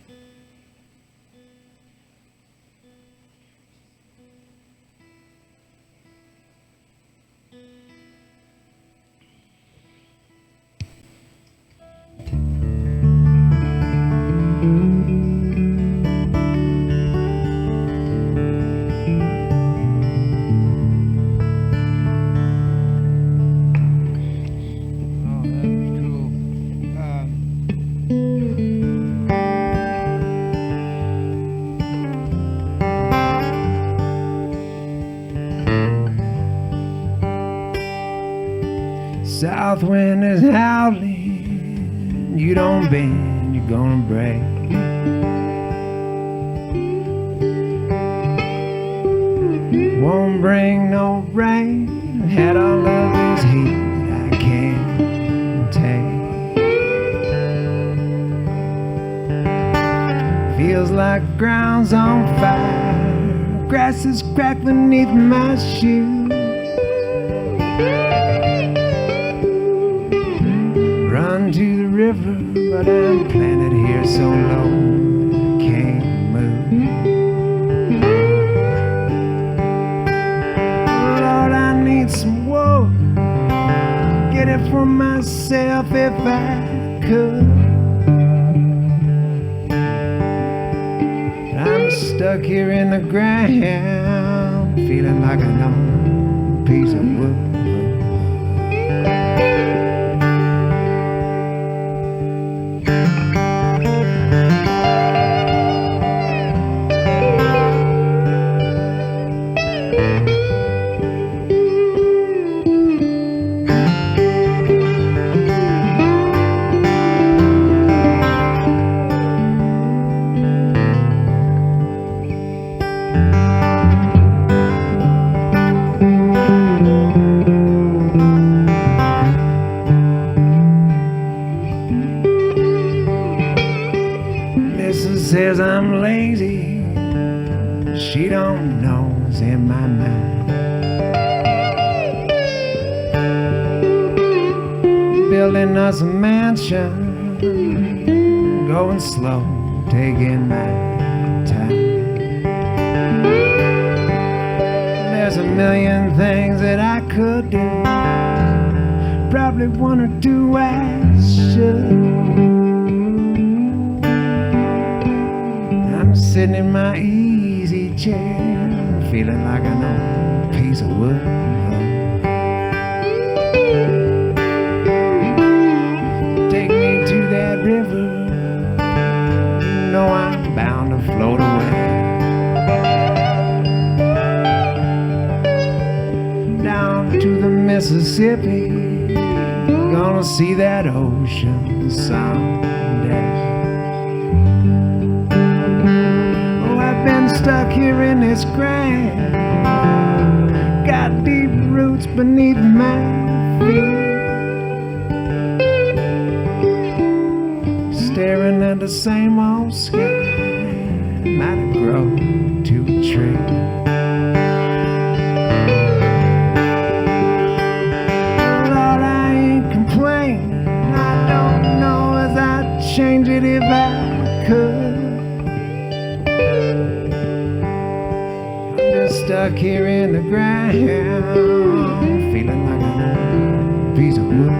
Oh, that was cool. South wind is howling, you don't bend, you're gonna break. Won't bring no rain, had all of this heat I can't take. Feels like ground's on fire, grass is cracked beneath my shoes. Run to the river, but I'm planted here so low I can't move. Lord, I need some woe, get it for myself if I could. I'm stuck here in the ground, feeling like an old piece of wood. Says I'm lazy, she don't know what's in my mind. Building us a mansion, going slow, taking my time. There's a million things that I could do, probably one or two I should. Sitting in my easy chair, feeling like an old piece of wood. Take me to that river, you know I'm bound to float away. Down to the Mississippi, gonna see that ocean someday. Been stuck here in this ground, got deep roots beneath my feet, staring at the same old sky, might have grown to a tree. Lord, I ain't complaining, I don't know as I'd change it if I could. Stuck here in the ground, feeling like a piece of wood.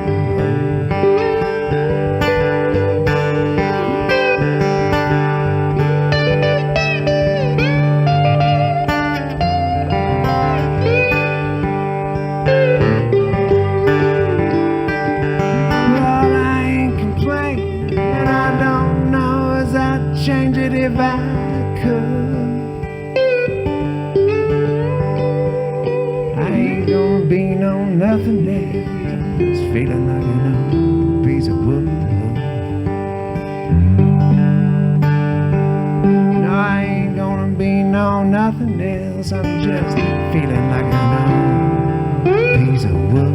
Well, I ain't complaining, and I don't know as I'd change it if I could. Be no nothing else, feeling like an old piece of wood. No, I ain't gonna be no nothing else, I'm just feeling like an old piece of wood.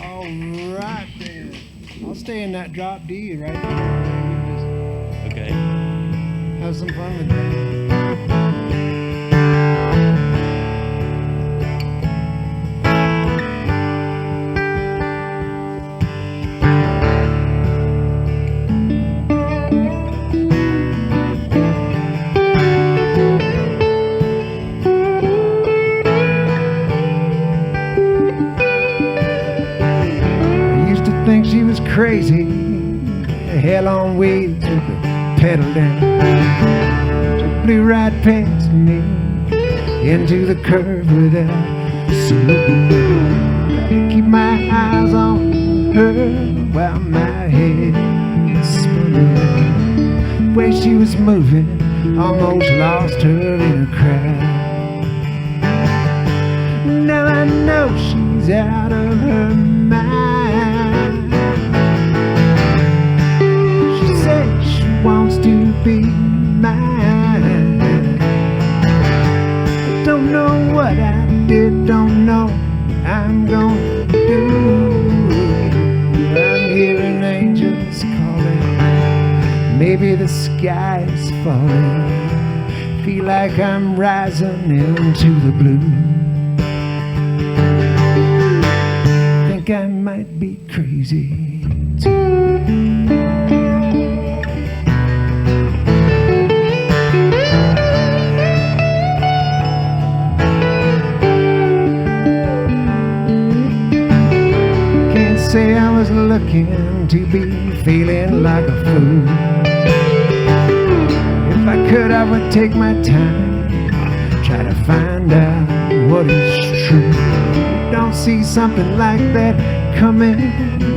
All right then, I'll stay in that drop D right there. Okay. Have some fun with that. I used to think she was crazy, hell on wheels with the pedal down. She flew right past me into the curve without slow. Gotta keep my eyes on her while my head spun around. Way way she was moving, almost lost her in a crowd. Now I know she's out of her mind. She says she wants to be mine. I don't know what I did, don't know what I'm gonna do. I'm hearing angels calling, maybe the sky is falling. Feel like I'm rising into the blue. Think I might be crazy too. Can't say I was looking to be feeling like a fool. If I could, I would take my time, try to find out what is true. Don't see something like that coming,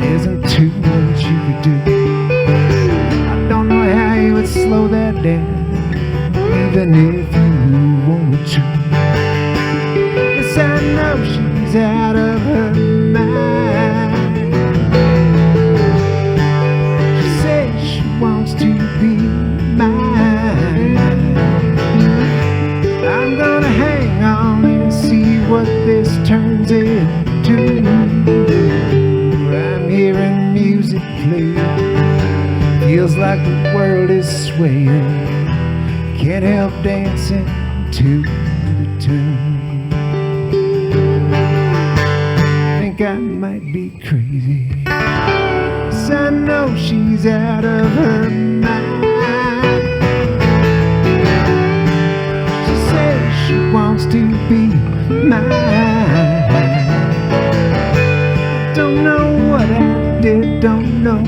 isn't too much you could do. I don't know how you would slow that down, even if you wanted to. Yes, I know she's out of her mind. She says she wants to be mine. I'm gonna hang on and see what this turns into. I'm hearing music play, feels like the world is swaying. Can't help dancing to the tune. Think I might be crazy, 'cause I know she's out of her mind. She says she wants to be mine. Don't know what I did, don't know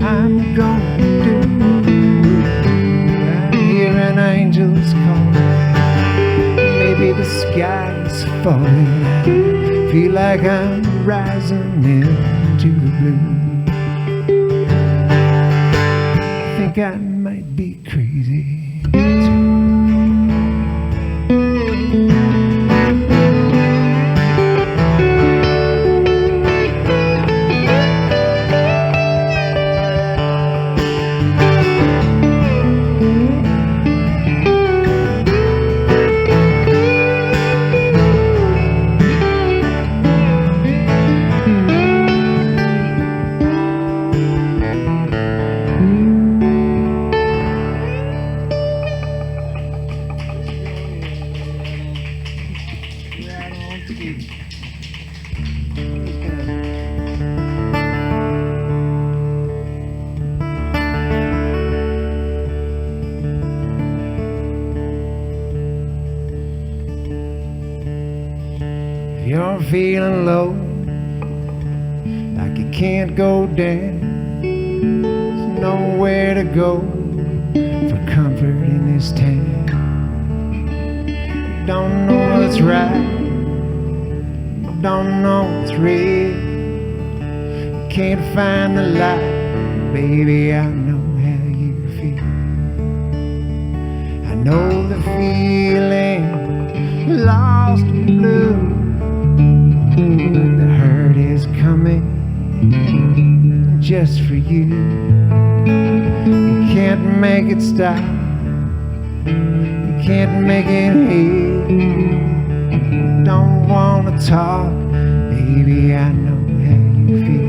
I'm gonna do. I'm hearing angels calling, maybe the sky's falling. Feel like I'm rising into the blue. I think I might be crazy too. You're feeling low, like you can't go down. There's nowhere to go for comfort in this town. You don't know what's right, you don't know what's real. You can't find the light, baby, I know how you feel. I know the feeling, lost and blue. But the hurt is coming just for you. You can't make it stop, you can't make it heal. Don't wanna talk, baby, I know how you feel.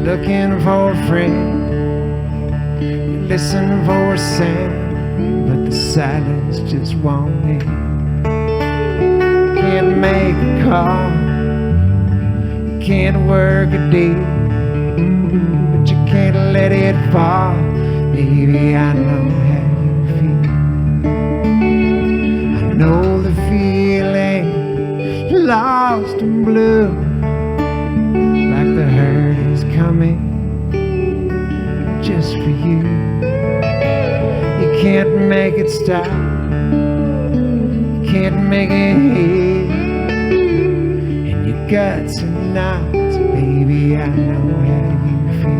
Looking for a friend, you listen for a sound, but the silence just won't end. Can't make a call, you can't work a deal, but you can't let it fall. Baby, I know how you feel. I know the feeling, lost and blue, like the hurt is coming just can't make it stop. You can't make it hit. And your guts and knots, baby, I know how you feel.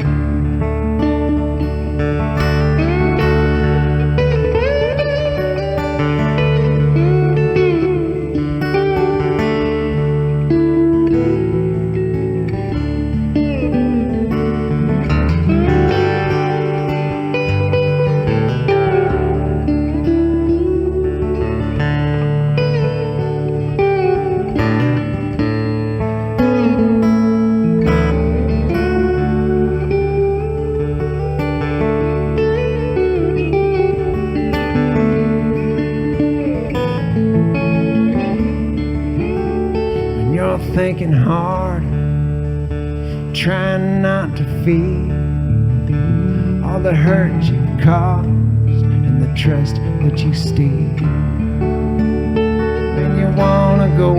Thinking hard, trying not to feel all the hurt you've caused and the trust that you steal. When you wanna go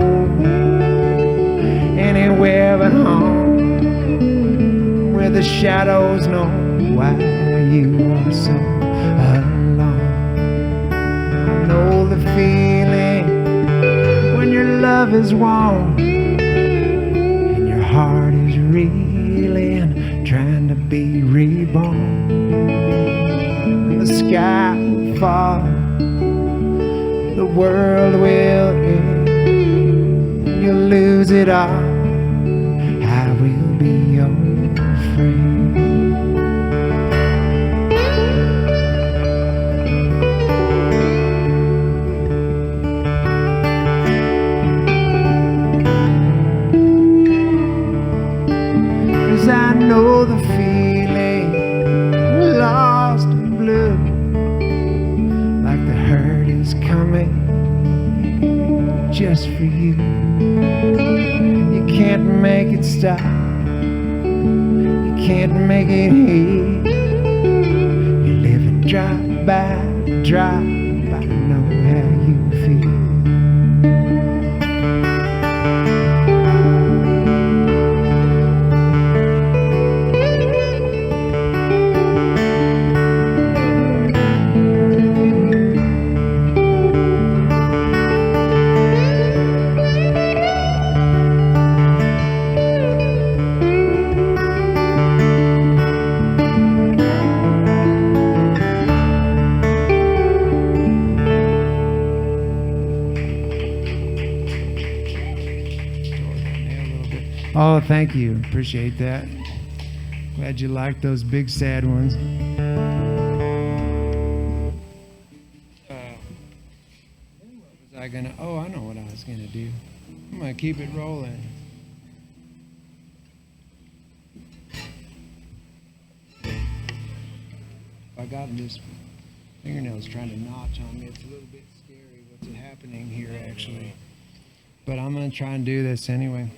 anywhere but home, where the shadows know why you are so alone. I know the feeling when your love is warm, heart is reeling, trying to be reborn. And the sky will fall, the world will end, you'll lose it all. I will be your friend. I know the feeling, lost and blue, like the hurt is coming just for you. You can't make it stop, you can't make it heal. You're living drop by drop, I know how you feel. Oh, thank you. Appreciate that. Glad you liked those big sad ones. What was I gonna? Oh, I know what I was gonna do. I'm gonna keep it rolling. I got this fingernail's trying to notch on me. It's a little bit scary what's happening here, actually. But I'm gonna try and do this anyway.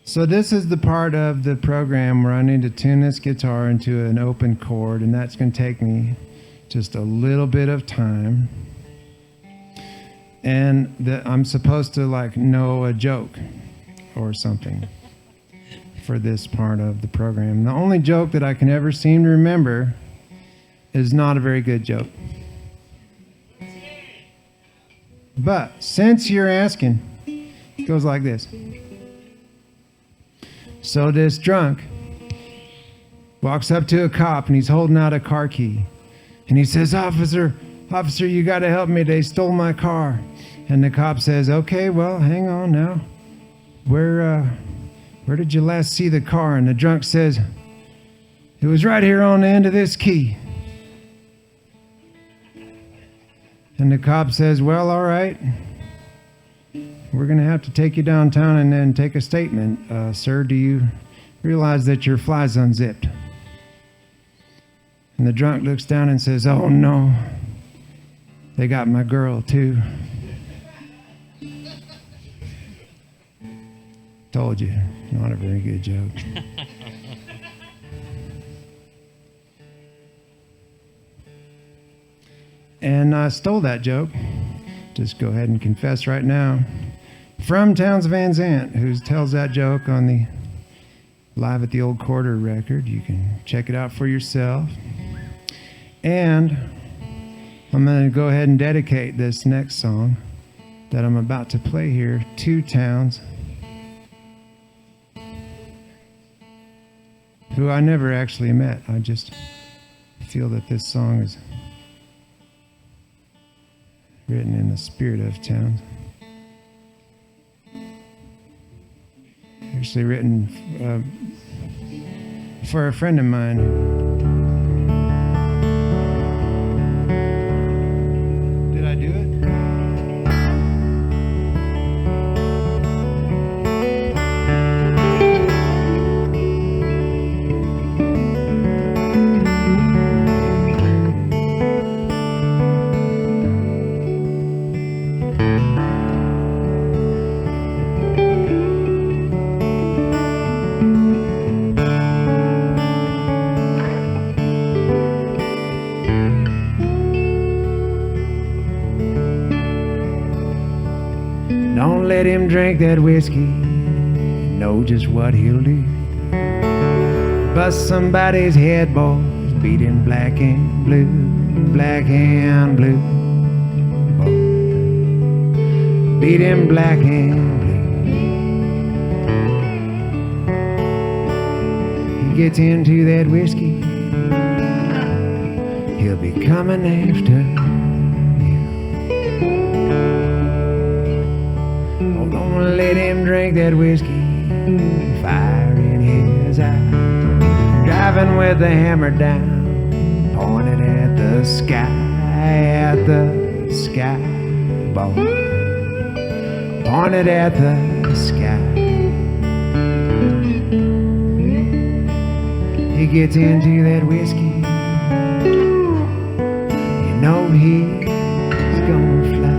So this is the part of the program where I need to tune this guitar into an open chord, and that's going to take me just a little bit of time. And I'm supposed to like know a joke or something for this part of the program. The only joke that I can ever seem to remember is not a very good joke. But since you're asking, it goes like this. So this drunk walks up to a cop and he's holding out a car key. And he says, Officer, you got to help me. They stole my car. And the cop says, okay, well, hang on now. Where did you last see the car? And the drunk says, it was right here on the end of this key. And the cop says, well, all right. We're going to have to take you downtown and then take a statement. Sir, do you realize that your fly's unzipped? And the drunk looks down and says, oh, no. They got my girl, too. Told you, not a very good joke. And I stole that joke. Just go ahead and confess right now. From Towns Van Zant, who tells that joke on the Live at the Old Quarter record. You can check it out for yourself. And I'm going to go ahead and dedicate this next song that I'm about to play here to towns who I never actually met. I just feel that this song is written in the spirit of towns. Actually written for a friend of mine. Did I do it? Don't let him drink that whiskey, you know just what he'll do. Bust somebody's head, boys, beat him black and blue, black and blue. Boys, beat him black and blue. He gets into that whiskey, he'll be coming after. Don't let him drink that whiskey, fire in his eye. Driving with the hammer down, pointed at the sky, boy. Pointed at the sky. He gets into that whiskey, you know he's gonna fly.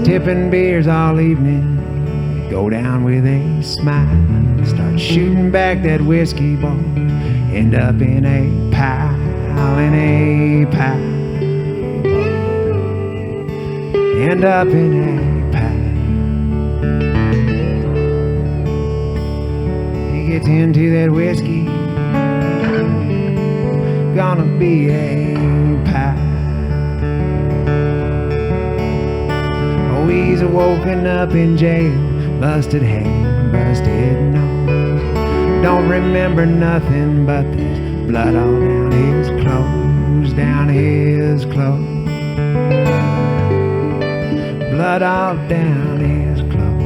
Tipping beers all evening, go down with a smile. Start shooting back that whiskey, boy. End up in a pile, End up in a pile. He gets into that whiskey, gonna be a pile. He's woken up in jail, busted hand, busted nose. Don't remember nothing but there's blood all down his clothes, down his clothes. Blood all down his clothes.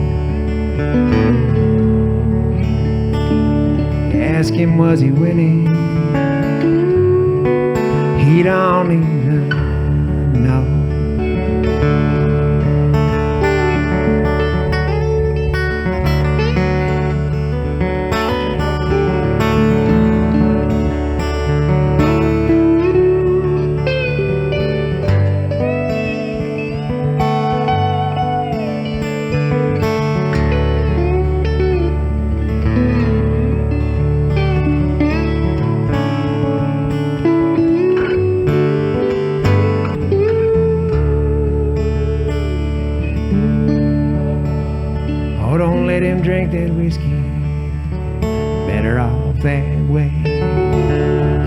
Ask him, was he winning? He don't even know. Drink that whiskey, better off that way.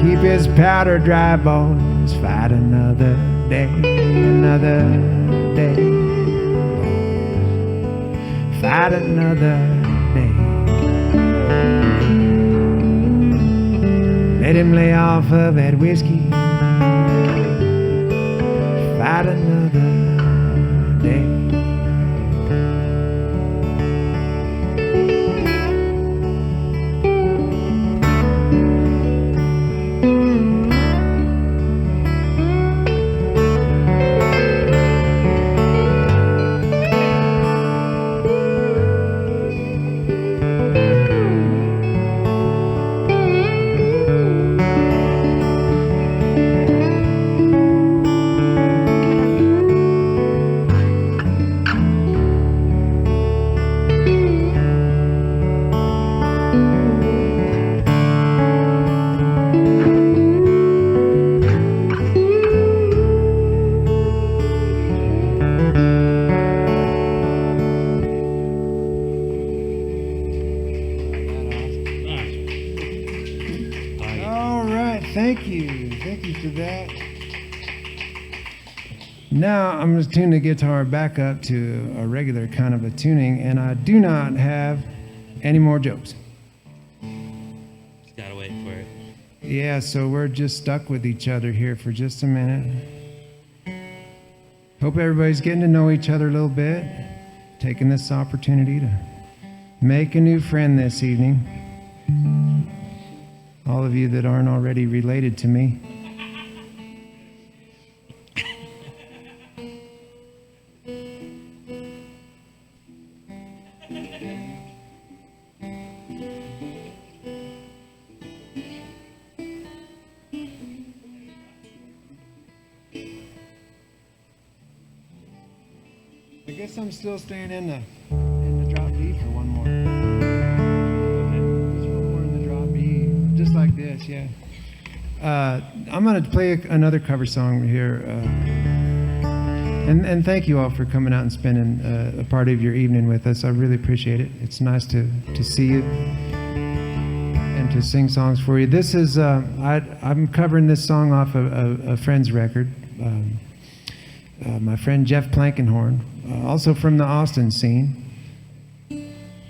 Keep his powder dry, boys, fight another day, fight another day. Let him lay off of that whiskey, fight another day. after that. Now I'm going to tune the guitar back up to a regular kind of a tuning, and I do not have any more jokes. Just gotta wait for it. Yeah, so we're just stuck with each other here for just a minute. Hope everybody's getting to know each other a little bit, taking this opportunity to make a new friend this evening. All of you that aren't already related to me. I guess I'm still staying in the drop D for one more. Just one more in the drop D, just like this, yeah. I'm gonna play another cover song here, and thank you all for coming out and spending a part of your evening with us. I really appreciate it. It's nice to see you and to sing songs for you. This is I'm covering this song off a friend's record. My friend Jeff Plankenhorn, also from the Austin scene.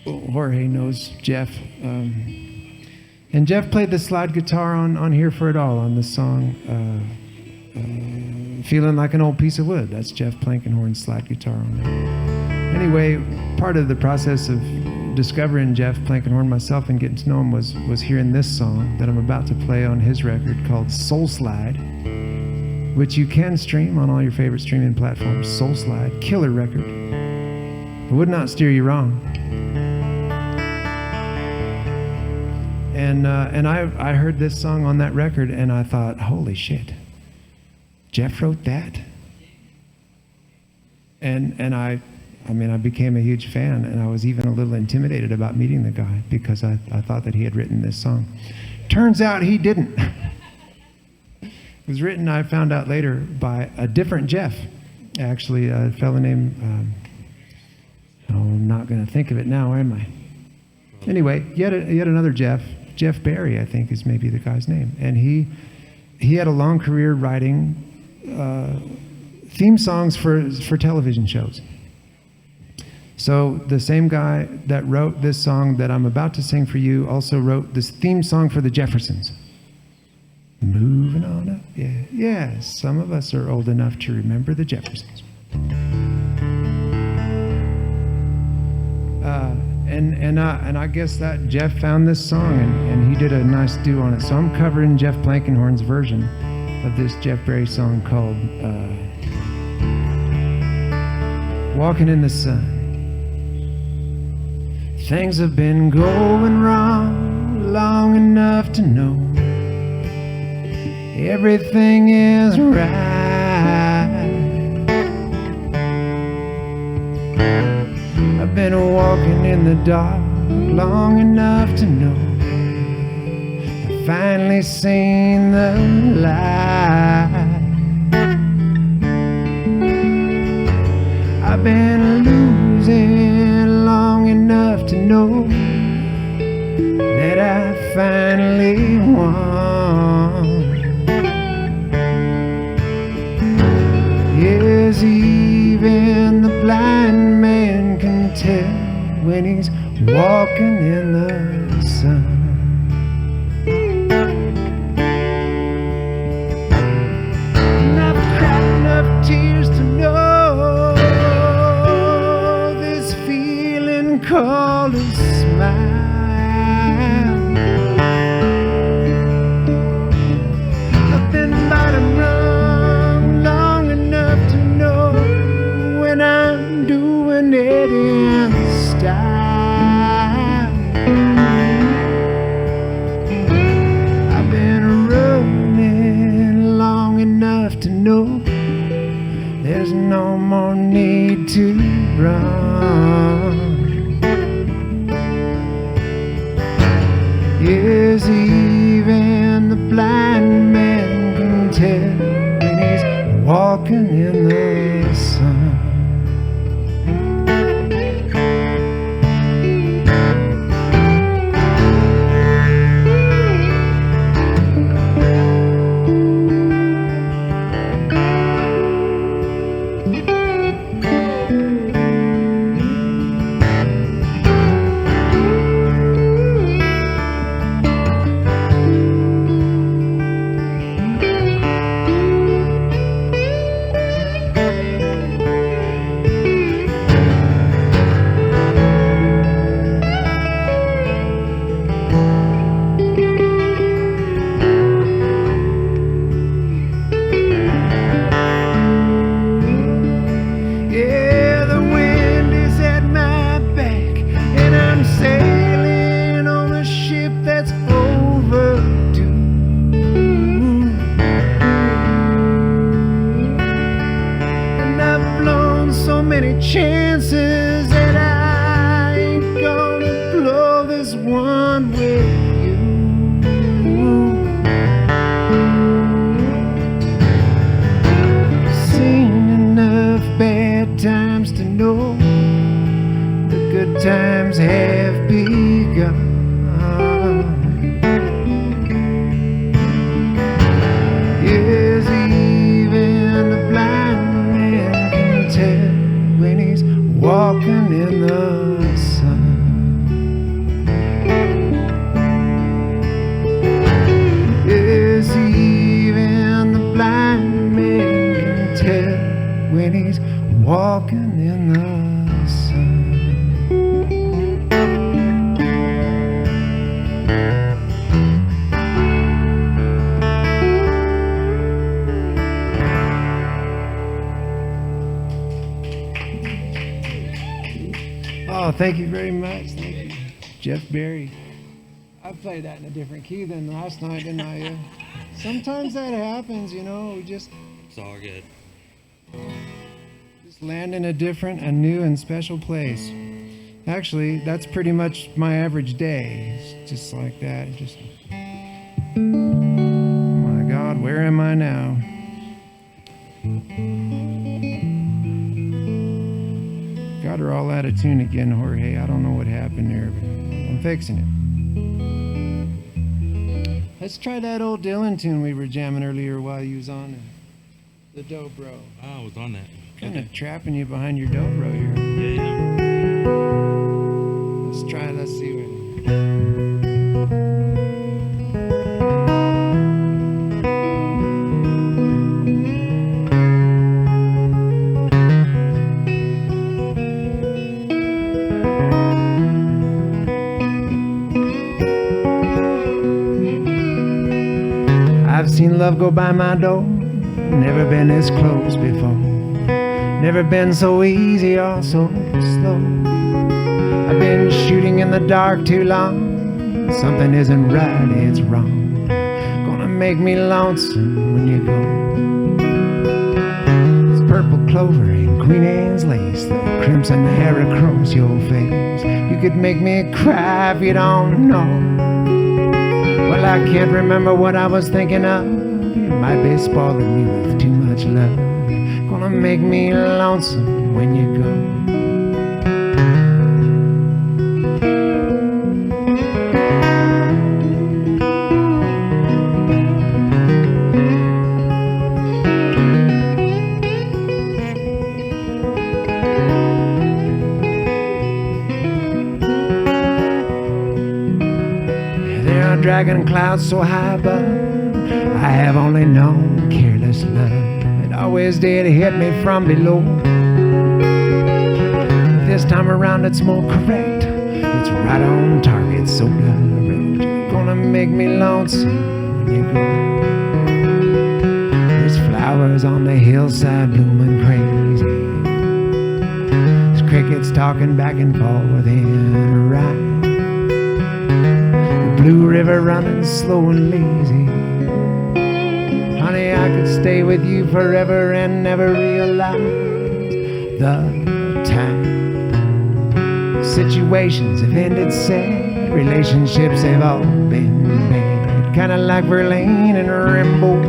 Jorge knows Jeff. And Jeff played the slide guitar on Here for It All on this song, Feeling Like an Old Piece of Wood. That's Jeff Plankenhorn's slide guitar on there. Anyway, part of the process of discovering Jeff Plankenhorn myself and getting to know him was hearing this song that I'm about to play on his record called Soul Slide, which you can stream on all your favorite streaming platforms. Soul Slide, killer record. It would not steer you wrong. And I heard this song on that record, and I thought, holy shit, Jeff wrote that? And I became a huge fan, and I was even a little intimidated about meeting the guy because I thought that he had written this song. Turns out he didn't. It was written, I found out later, by a different Jeff. Actually, a fellow named, I'm not going to think of it now, am I? Anyway, yet another Jeff. Jeff Barry, I think, is maybe the guy's name. And he had a long career writing theme songs for television shows. So the same guy that wrote this song that I'm about to sing for you also wrote this theme song for the Jeffersons. Moving on up, yeah. Some of us are old enough to remember the Jeffersons. And I guess that Jeff found this song and he did a nice do on it. So I'm covering Jeff Plankenhorn's version of this Jeff Barry song called Walking in the Sun. Things have been going wrong long enough to know everything is right. I've been walking in the dark long enough to know I've finally seen the light. I've been losing long enough to know that I finally won. Yes, even the blind man can tell when he's walking in the sun. And I've cried enough tears to know this feeling called a smile. I've been right and wrong long enough to know when I'm doing it in style. I've been running long enough to know there's no more need to run. Yes, even the blind man can tell when he's walking in the sun. times have begun. Yes, even the blind man can tell when he's walking in the sun. Yes, even the blind man can tell when he's walking in the sun. Oh, thank you very much. Thank you, Jeff Berry. I played that in a different key than last night, didn't I? Sometimes that happens, you know. We just It's all good. land in a different, a new, and special place. Actually, that's pretty much my average day. It's just like that. Just, oh my God, where am I now? Got her all out of tune again, Jorge. I don't know what happened there, but I'm fixing it. Let's try that old Dylan tune we were jamming earlier while you was on the dobro. Oh, I was on that. Kind of trapping you behind your dobro here. Yeah. Let's try. Let's see what. I've seen love go by my door, never been this close before, never been so easy or so slow. I've been shooting in the dark too long, something isn't right, it's wrong, gonna make me lonesome when you go. It's purple clover and Queen Anne's lace, the crimson hair across your face. You could make me cry if you don't know. Well, I can't remember what I was thinking of. You might be spoiling me with too much love. Gonna make me lonesome when you go. Dragging clouds so high above, I have only known careless love. It always did hit me from below. This time around it's more correct, it's right on target, so direct. You're gonna make me lonesome when you go. There's flowers on the hillside blooming crazy. There's crickets talking back and forth in a ride. Blue river running slow and lazy. Honey, I could stay with you forever and never realize the time. Situations have ended sad, relationships have all been bad. Kinda like Verlaine and Rimbaud.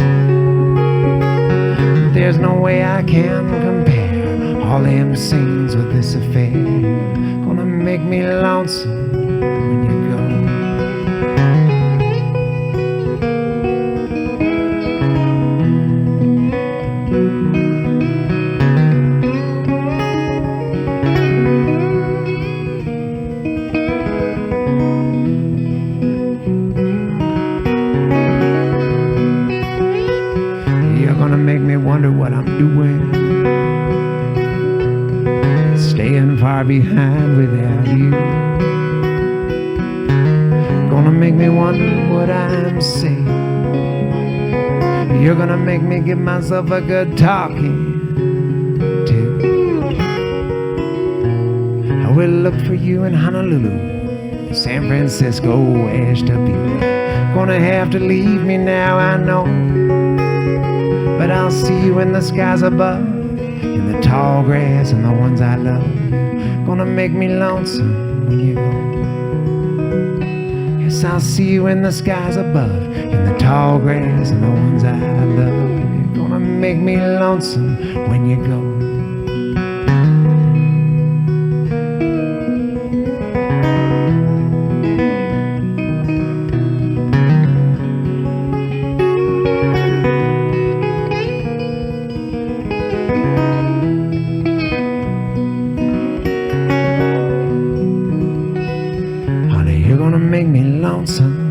There's no way I can compare all them scenes with this affair. Gonna make me lonesome when you go. Wonder what I'm doing, staying far behind without you. Gonna make me wonder what I'm saying. You're gonna make me give myself a good talking to. I will look for you in Honolulu, San Francisco, Ashtabula. Gonna have to leave me now, I know, but I'll see you in the skies above, in the tall grass and the ones I love. Gonna make me lonesome when you go. Yes, I'll see you in the skies above, in the tall grass and the ones I love. You're gonna make me lonesome when you go. make me lonesome.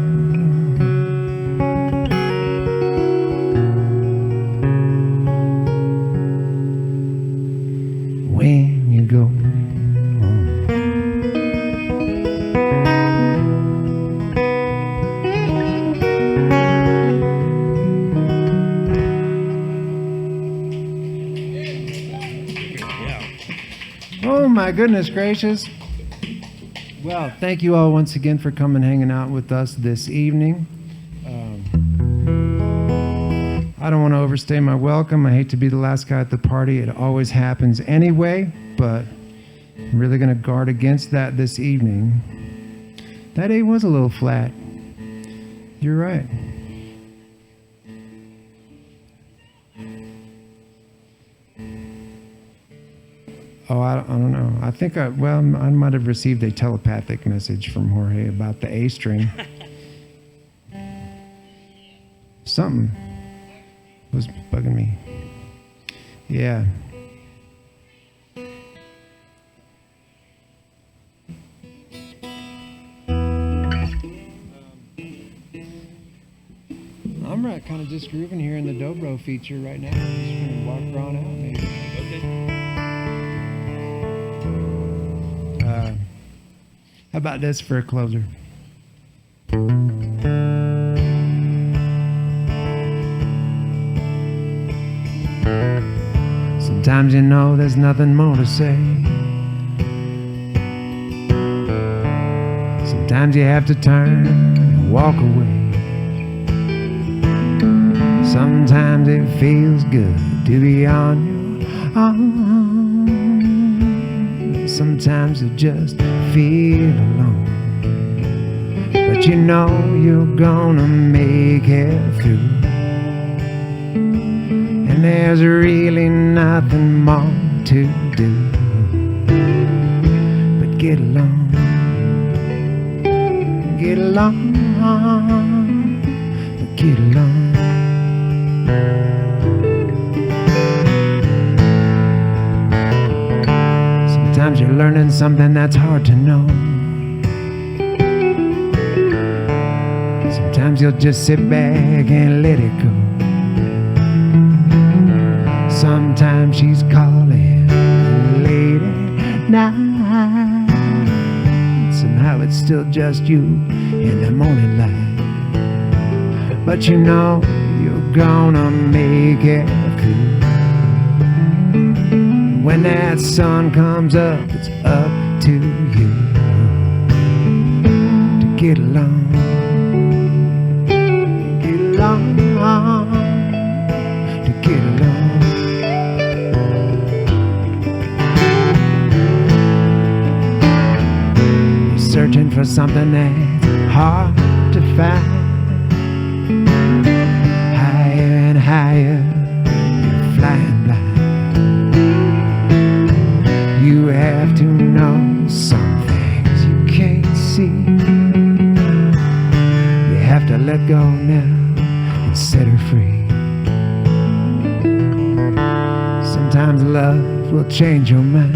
When you go home. Oh my goodness gracious. Well, thank you all once again for coming hanging out with us this evening. I don't want to overstay my welcome. I hate to be the last guy at the party. It always happens anyway, but I'm really going to guard against that this evening. That A was a little flat. You're right. Oh, I don't know. I think I might have received a telepathic message from Jorge about the A string. Something was bugging me. Yeah. I'm right, kind of just grooving here in the dobro feature right now. I'm just gonna walk around out maybe. Okay. How about this for a closer? Sometimes you know there's nothing more to say. Sometimes you have to turn and walk away. Sometimes it feels good to be on your own. Sometimes you just feel alone. But you know you're gonna make it through. And there's really nothing more to do but get along, get along, get along. Sometimes you're learning something that's hard to know. Sometimes you'll just sit back and let it go. Sometimes she's calling late at night. Somehow it's still just you in the morning light. But you know you're gonna make it through. When that sun comes up, it's up to you to get along, get along, to get along. Searching for something that's hard to find. Higher and higher, you're flying blind. You have to know some things you can't see. You have to let go now and set her free. Sometimes love will change your mind.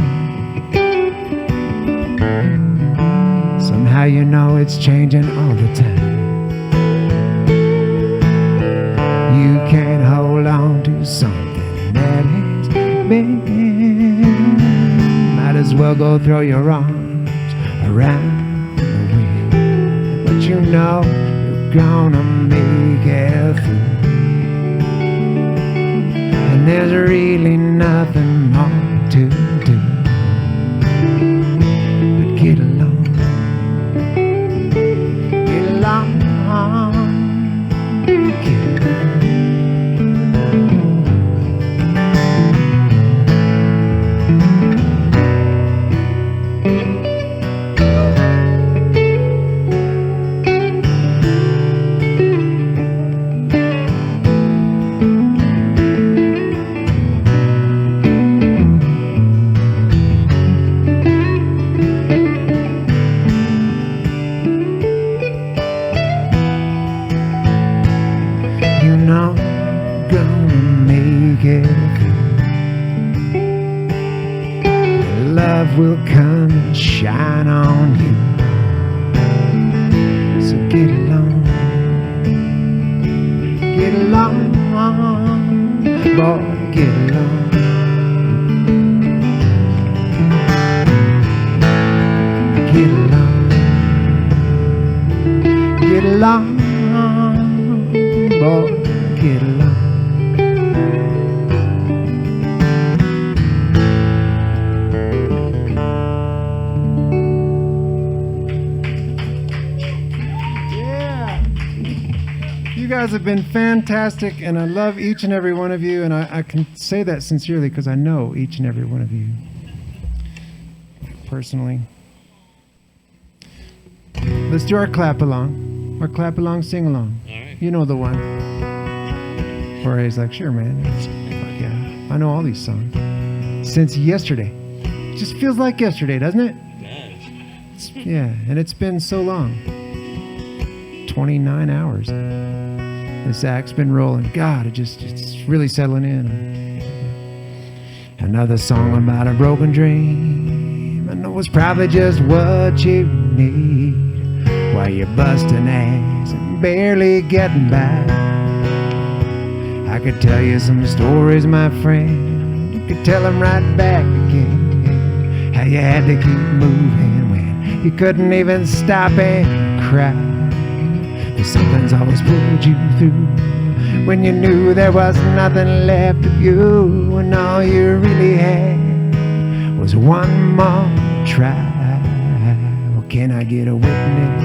Somehow you know it's changing all the time. You can't hold on to something that has been. Might as well go throw your arms around the wind. But you know you're gonna make it through. And there's really nothing more to do but get along. along, boy, get along. You guys have been fantastic, and I love each and every one of you, and I can say that sincerely because I know each and every one of you personally. Let's do our clap along, sing along. All right. You know the one. Jorge's like, sure, man. Fuck yeah, I know all these songs since yesterday. It just feels like yesterday, doesn't it? It does. Yeah, and it's been so long. 29 hours. This act's been rolling. God, it's really settling in. Another song about a broken dream. I know it's probably just what you need while you're busting ass and barely getting by. I could tell you some stories, my friend. You could tell them right back again. How you had to keep moving when you couldn't even stop and cry. Something's always pulled you through when you knew there was nothing left of you, and all you really had was one more try. Well, can I get a witness?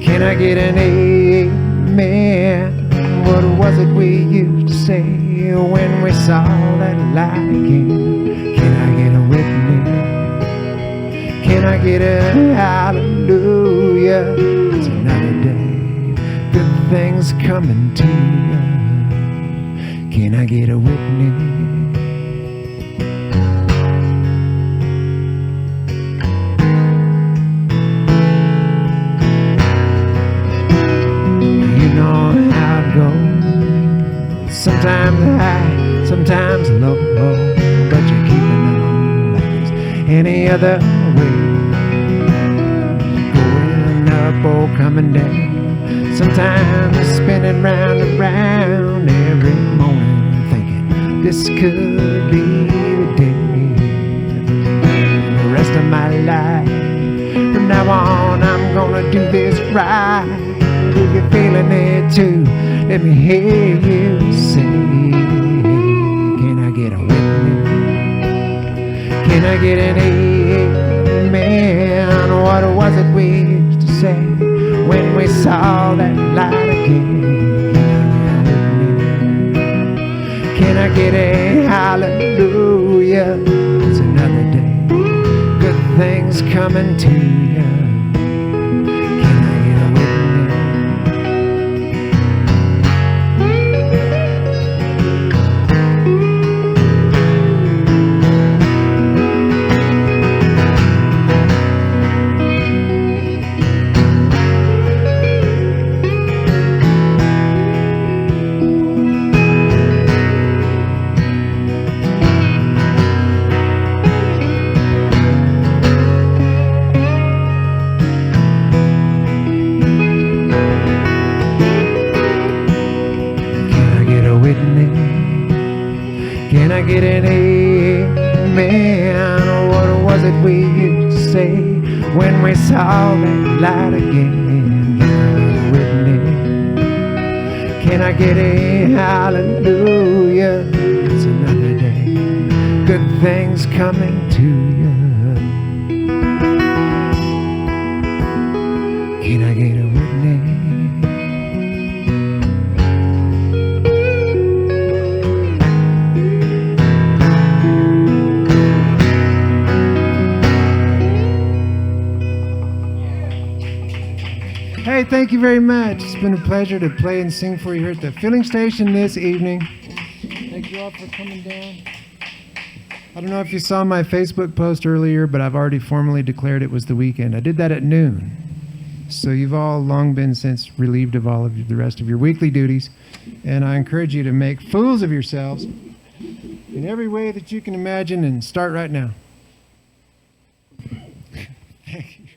Can I get an amen? What was it we used to say when we saw that light again? Can I get a witness? Can I get a hallelujah? It's another day, good things coming to you. Can I get a witness? You know how it goes. Sometimes high, sometimes low, but you're keeping on like it's any other way. Going up or coming down. Sometimes spinning round and round every morning, thinking this could be the day. The rest of my life, from now on, I'm gonna do this right. If you're feeling it too, let me hear you say, can I get a witness? Can I get an amen? What was it we used to say when we saw that light again? Can I get a hallelujah? It's another day, good things coming to you. Can I get a witness? Can I get an amen? What was it we used to say when we saw that light again? Can I get a hallelujah? It's another day, good things coming to you. Can I get a witness? Hey, thank you very much. It's been a pleasure to play and sing for you here at the filling station this evening. Thank you all for coming down. I don't know if you saw my Facebook post earlier, but I've already formally declared it was the weekend. I did that at noon. So you've all long been since relieved of all of the rest of your weekly duties. And I encourage you to make fools of yourselves in every way that you can imagine and start right now. Thank you.